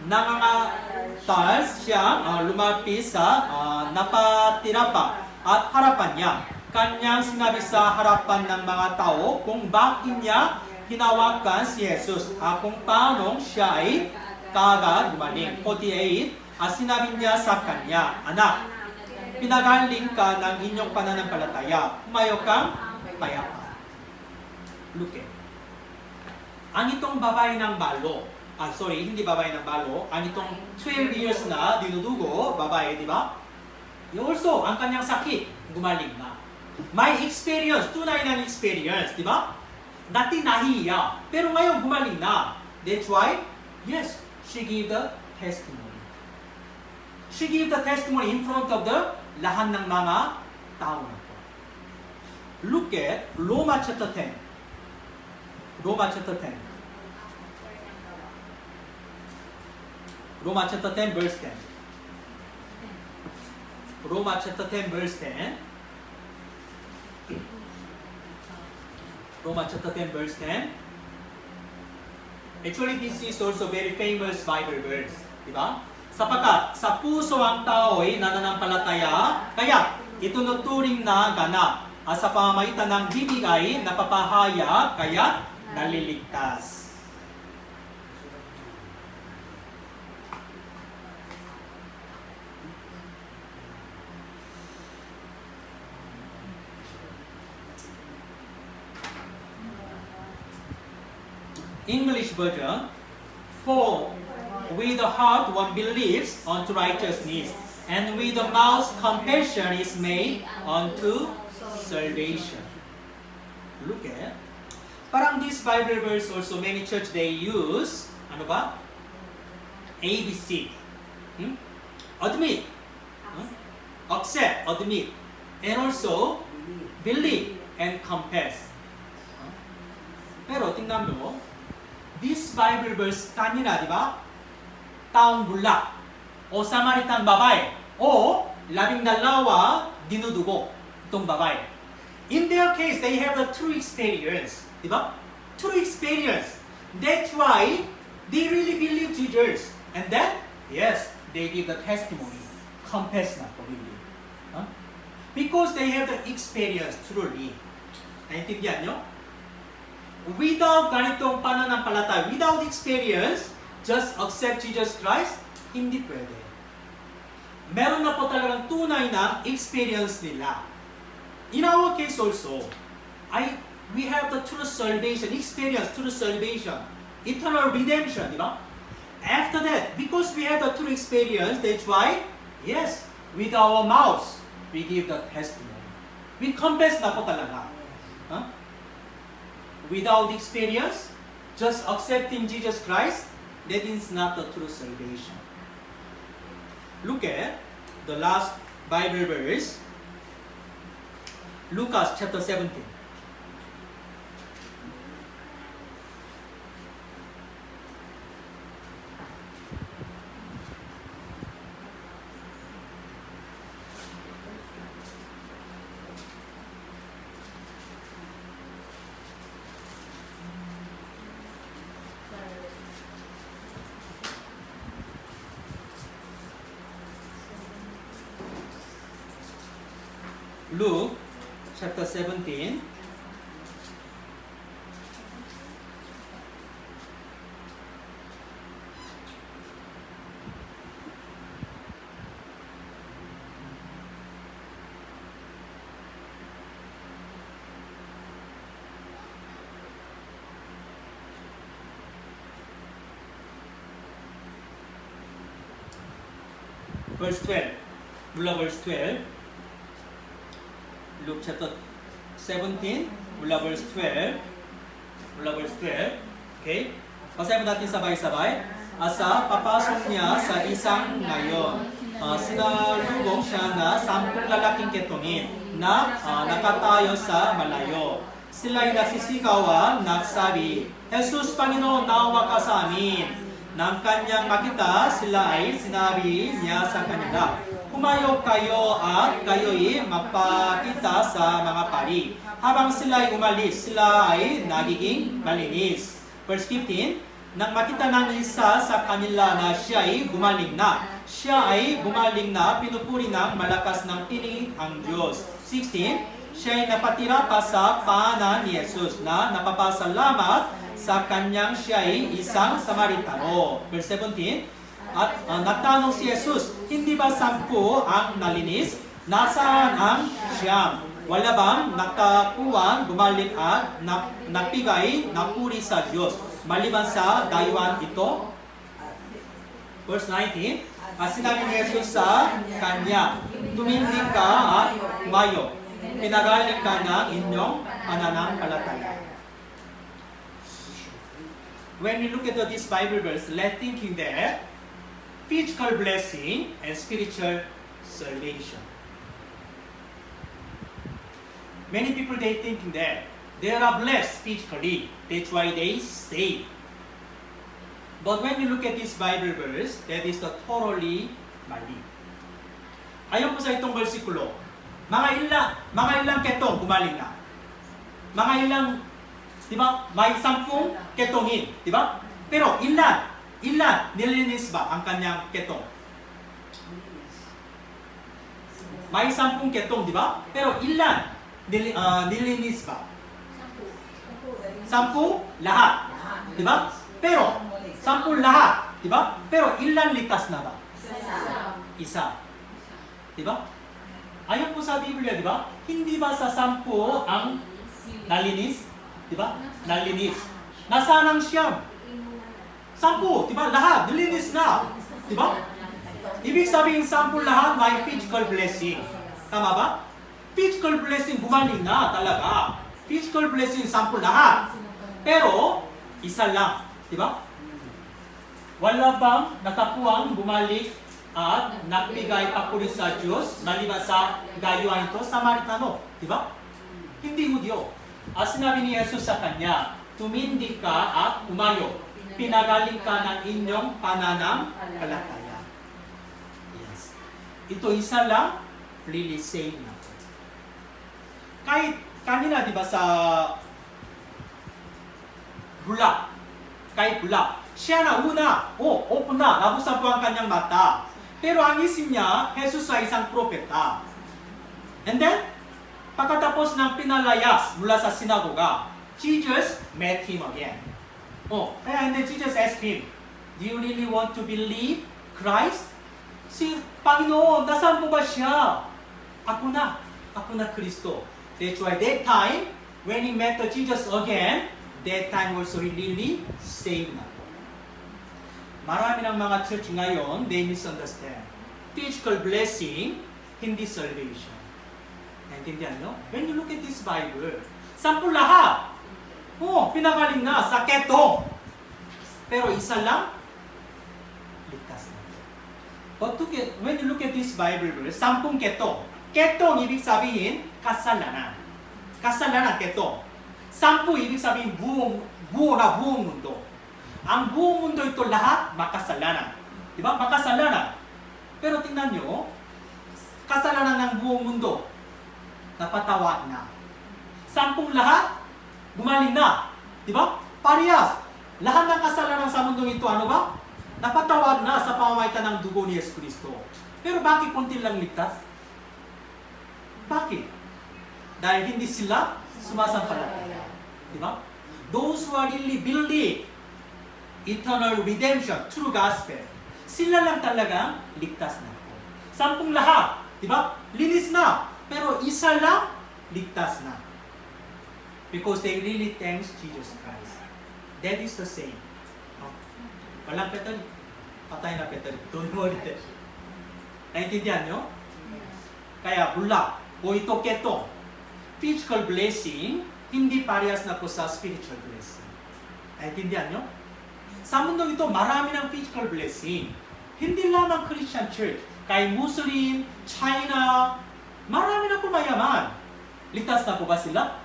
Nangangatas siya lumapis sa napatira pa at harapan niya. Kanyang sinabi sa harapan ng mga tao kung bakit niya hinawakan si Jesus kung paano siya ay kaagad gumaling. 48, sinabi niya sa kanya, anak, pinagaling ka ng inyong pananampalataya. Humayo kang payapa. Look at. Ang itong babae ng balo, hindi babae ng balo, ang itong 12 years na dinudugo, babae, di ba? Also, ang kanyang sakit, gumaling na. May experience, tunay ng experience, di ba? Dati nahiya, pero ngayon gumaling na. That's why, yes, she gave the testimony. She gave the testimony in front of the lahat ng mga tao na po. Look at Roma chapter 10. Roma chapter 10. Roma chapter 10 verse 10. Roma chapter 10 verse 10. Roma chapter 10 verse 10. Actually, this is also very famous Bible verse. Diba? Sapagkat sa puso ang tao ay nananampalataya, kaya itunuturing na ganap. Sa pamamagitan ng bibig ay napapahaya, kaya naliligtas. English version, for with the heart one believes unto righteousness, and with the mouth confession is made unto salvation. Look at. Parang this Bible verse also many church they use, ano ba? ABC. Admit. Accept, admit. And also, believe and confess. Pero tingnan mo, this Bible verse kanina, di ba? Taong bulak o Samaritan babae o 12 dinudugo itong babae. In their case, they have a true experience. Di ba? True experience. That's why they really believe Jesus. And then, yes, they give the testimony. Confess na po, believe. Huh? Because they have the experience truly. Naintindihan nyo? Without ganitong pananampalataya, without experience, just accept Jesus Christ, hindi pwede. Meron na po talagang tunay na experience nila. In our case also, we have the true salvation, experience true salvation, eternal redemption, di ba? After that, because we have the true experience, that's why, yes, with our mouths, we give the testimony. We confess na po talaga. Huh? Without experience, just accepting Jesus Christ, that is not the true salvation. Look at the last Bible verse, Lucas chapter 17. Luke chapter 17. Verse 12. Mula verse 12. Luke chapter 17, mula verse 12. Mula verse 12. Okay? Basahin mo natin sabay-sabay. Sa papasok niya sa isang ngayon, sinalubong siya na 10 lalaking ketongin na nakatayo sa malayo. Sila'y nagsisigawan, nagsabi, Jesus, Panginoon, naawa ka sa amin. Nang kanyang makita, sila ay sinabi niya sa kanila, "Humayo kayo at kayo'y mapakita sa mga pari." Habang sila ay umalis, sila ay nagiging malinis. Verse 15, nang makita ng isa sa kanila na siya ay gumaling na, pinupuri ng malakas ng tinig ang Diyos. 16, siya ay napatira pa sa paanan ni Jesus na napapasalamat sa kanyang siya ay isang Samaritano. Verse 17, at nagtanong si Jesus, hindi ba 10 ang nalinis? Nasaan ang siyam? Wala bang nakakuwang bumalik at napigay na puri sa Diyos maliban sa dayuhan ito? Verse 19, at sinabi ni Jesus sa kanya, tumindig ka at umayo. Pinagaling ka ng inyong pananampalataya. When we look at this Bible verse, let's thinking that physical blessing and spiritual salvation. Many people they thinking that they are blessed physically, that's why they save. But when you look at this Bible verse, that is the totally mali. Ayon po sa itong versikulo, mga ilang ketong gumaling na. Mga ilang, di ba, may 10 ketongin, di ba? Pero ilan nilinis ba ang kanyang ketong? May 10 ketong, di ba? Pero ilan nilinis ba? 10 lahat, di ba? Pero 10 lahat, di ba? Pero ilan ligtas na ba? Isa. Di ba? Ayon po sa Biblia, di ba? Hindi ba sa 10 ang nalinis? Di ba? Nalinis. Nasaan ang siyam? 10, di ba? Lahat, nilinis na. Di ba? Ibig sabihin 10 lahat may physical blessing. Tama ba? Physical blessing gumaling na talaga. Physical blessing 10 lahat. Pero, isa lang. Di ba? Wala bang nakakuwang bumalik at nagbigay papuri sa Diyos maliban sa dayuhan ito, Samaritano. Di ba? Hindi Hudyo. At sinabi ni Jesus sa kanya, tumindig ka at umayo. Pinagaling ka ng inyong pananampalataya. Yes. Ito isa lang, really save na. Kahit kanina, di ba, sa bulak, kahit bulak, siya na una, open na, nabuksan po ang kanyang mata. Pero ang isip niya, Jesus ay isang propeta. And then, pagkatapos ng pinalayas mula sa sinagoga, Jesus met him again. And then Jesus asked him, do you really want to believe Christ? Si Panginoon, nasaan po ba siya? Ako na Kristo. That's why that time, when he met Jesus again, that time also he really saved na. Marami ng mga church ngayon, they misunderstand. Physical blessing, hindi salvation. Naintindihan nyo? When you look at this Bible, 10 lahat. Pinagaling na sa ketong. Pero isa lang, ligtas na. But when you look at this Bible verse, 10 ketong. Ketong, ibig sabihin, kasalanan. Kasalanan, ketong. 10, ibig sabihin, buong mundo. Ang buong mundo ito lahat, makasalanan. Diba? Makasalanan. Pero tingnan nyo, kasalanan ng buong mundo, napatawad na. 10 lahat, gumaling na. Diba? Parehas. Lahat ng kasalanan sa mundo ito, ano ba? Napatawad na sa pamamagitan ng dugo ni Yesu Cristo. Pero bakit kunti lang ligtas? Bakit? Dahil hindi sila sumasampalataya. Diba? Those who are really believe eternal redemption, true gospel, sila lang talagang ligtas na. 10 lahat, di ba? Linis na. Pero isa lang, ligtas na. Because they really thanks Jesus Christ. That is the same. Walang petal. Patay na petal. Don't worry. Naintindihan nyo? Kaya bulak o ito keto. Physical blessing, hindi parehas na po sa spiritual blessing. Naintindihan nyo? Sa mundo ito, marami ng physical blessing. Hindi lamang Christian church. Kay Muslim, China, marami na po mayaman. Ligtas na po ba sila?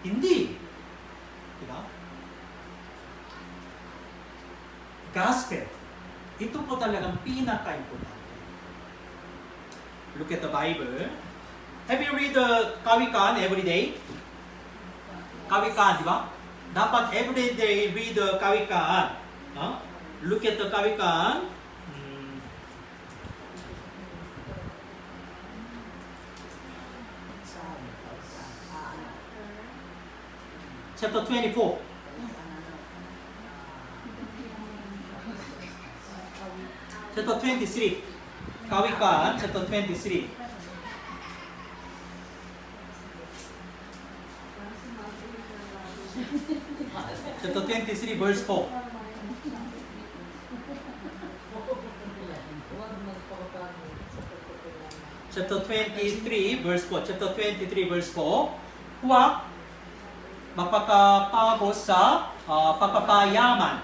Hindi. Diba? gospel. Ito po talagang pinaka-importante. Look at the Bible. Have you read the Kawikaan every day? Kawikaan, di ba? Dapat every day read the Kawikaan. Huh? Look at the Kawikaan. Chapter 24. Chapter 23. Kawikaan, chapter 23. Chapter 23, verse 4. Chapter 23, verse 4. Chapter 23, verse 4. Huwag magpakapagos sa pagpapayaman.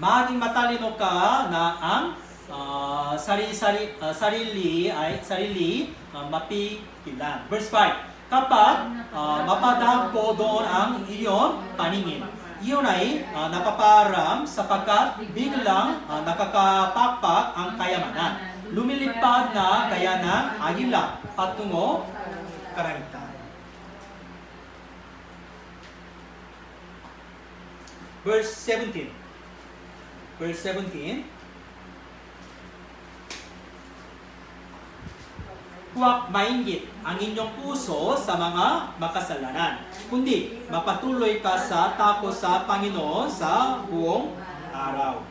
Maging matalino ka na ang sarili mapigilan. Verse 5. Kapag mapadagko doon ang iyong paningin, iyon ay napaparam sapagkat biglang nakakapakpak ang kayamanan. Lumilipad na gaya ng agila patungo karangitan. Verse 17. Verse 17. Huwag mainggit ang inyong puso sa mga makasalanan, kundi mapatuloy ka sa takot sa Panginoon sa buong araw.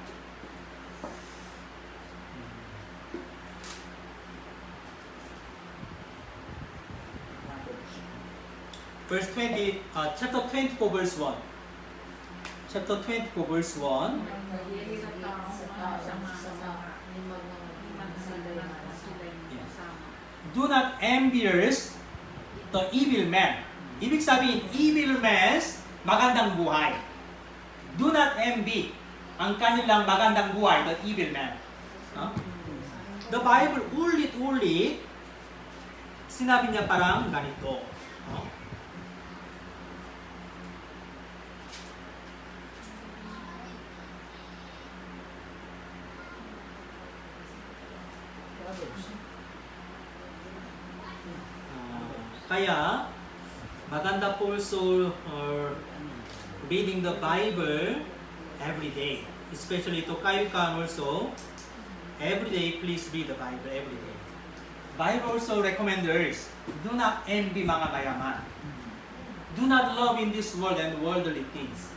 Verse 20, chapter 24, verse 1. Chapter 24, verse 1. Do not envious the evil man. Ibig sabihin, evil men, magandang buhay. Do not envy ang kanilang magandang buhay, the evil man. Huh? The Bible ulit-ulit, sinabi niya parang ganito. Huh? Kaya, maganda po also reading the Bible every day. Especially to kayo can also, every day, please read the Bible every day. Bible also recommends us, do not envy mga mayaman. Do not love in this world and worldly things.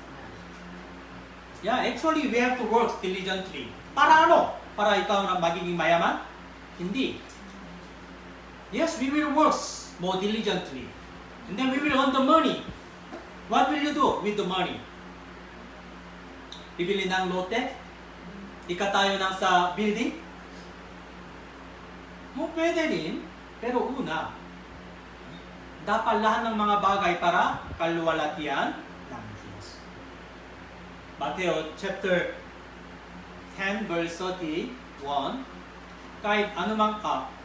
Yeah, actually, we have to work diligently. Para ano? Para ikaw na magiging mayaman? Hindi. Yes, we will work more diligently. And then we will earn the money. What will you do with the money? Bibili ng lote? Ikatayo ng sa building? Mo pwede rin, pero una, dapat lahat ng mga bagay para kaluwalhatian ng Diyos. Mateo chapter 10 verse 31, kahit anumang,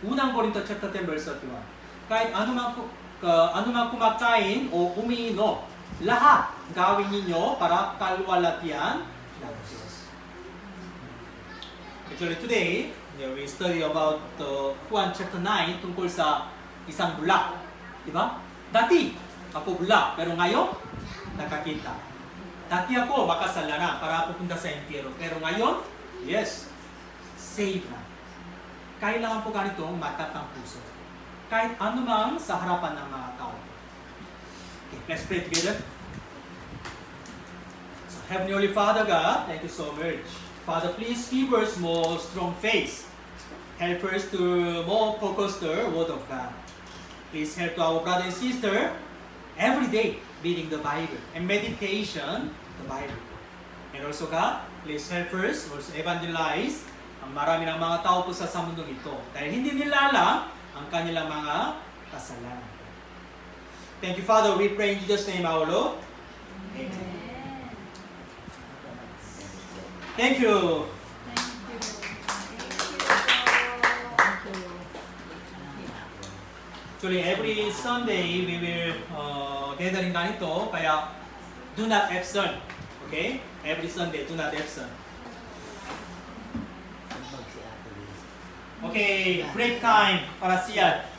unang Korinto chapter 10 verse 31, kahit anumang kumakain o umiinom, lahat gawin ninyo para kaluwalhatian ng Diyos. Actually today, we study about Juan chapter 9 tungkol sa isang bulak. Diba? Dati, ako bulak, pero ngayon, nakakita. Dati ako makasalanan para pupunta sa impyerno, pero ngayon, yes, save na. Kailangan po ganitong matatang puso. Kahit anumang sa harapan ng mga tao. Okay, let's pray together. So, Heavenly Holy Father God, thank you so much. Father, please give us more strong faith. Help us to more focus the Word of God. Please help to our brother and sister every day reading the Bible and meditation the Bible. And also God, please help us also evangelize ang marami ng mga tao po sa mundong ito. Dahil hindi nila alam ang kanilang mga kasalanan. Thank you, Father. We pray in Jesus' name, our Lord. Amen. Thank you. Actually, every Sunday, we will gathering ganito, kaya do not absent. Okay? Every Sunday, do not absent. Okay, break time para siya.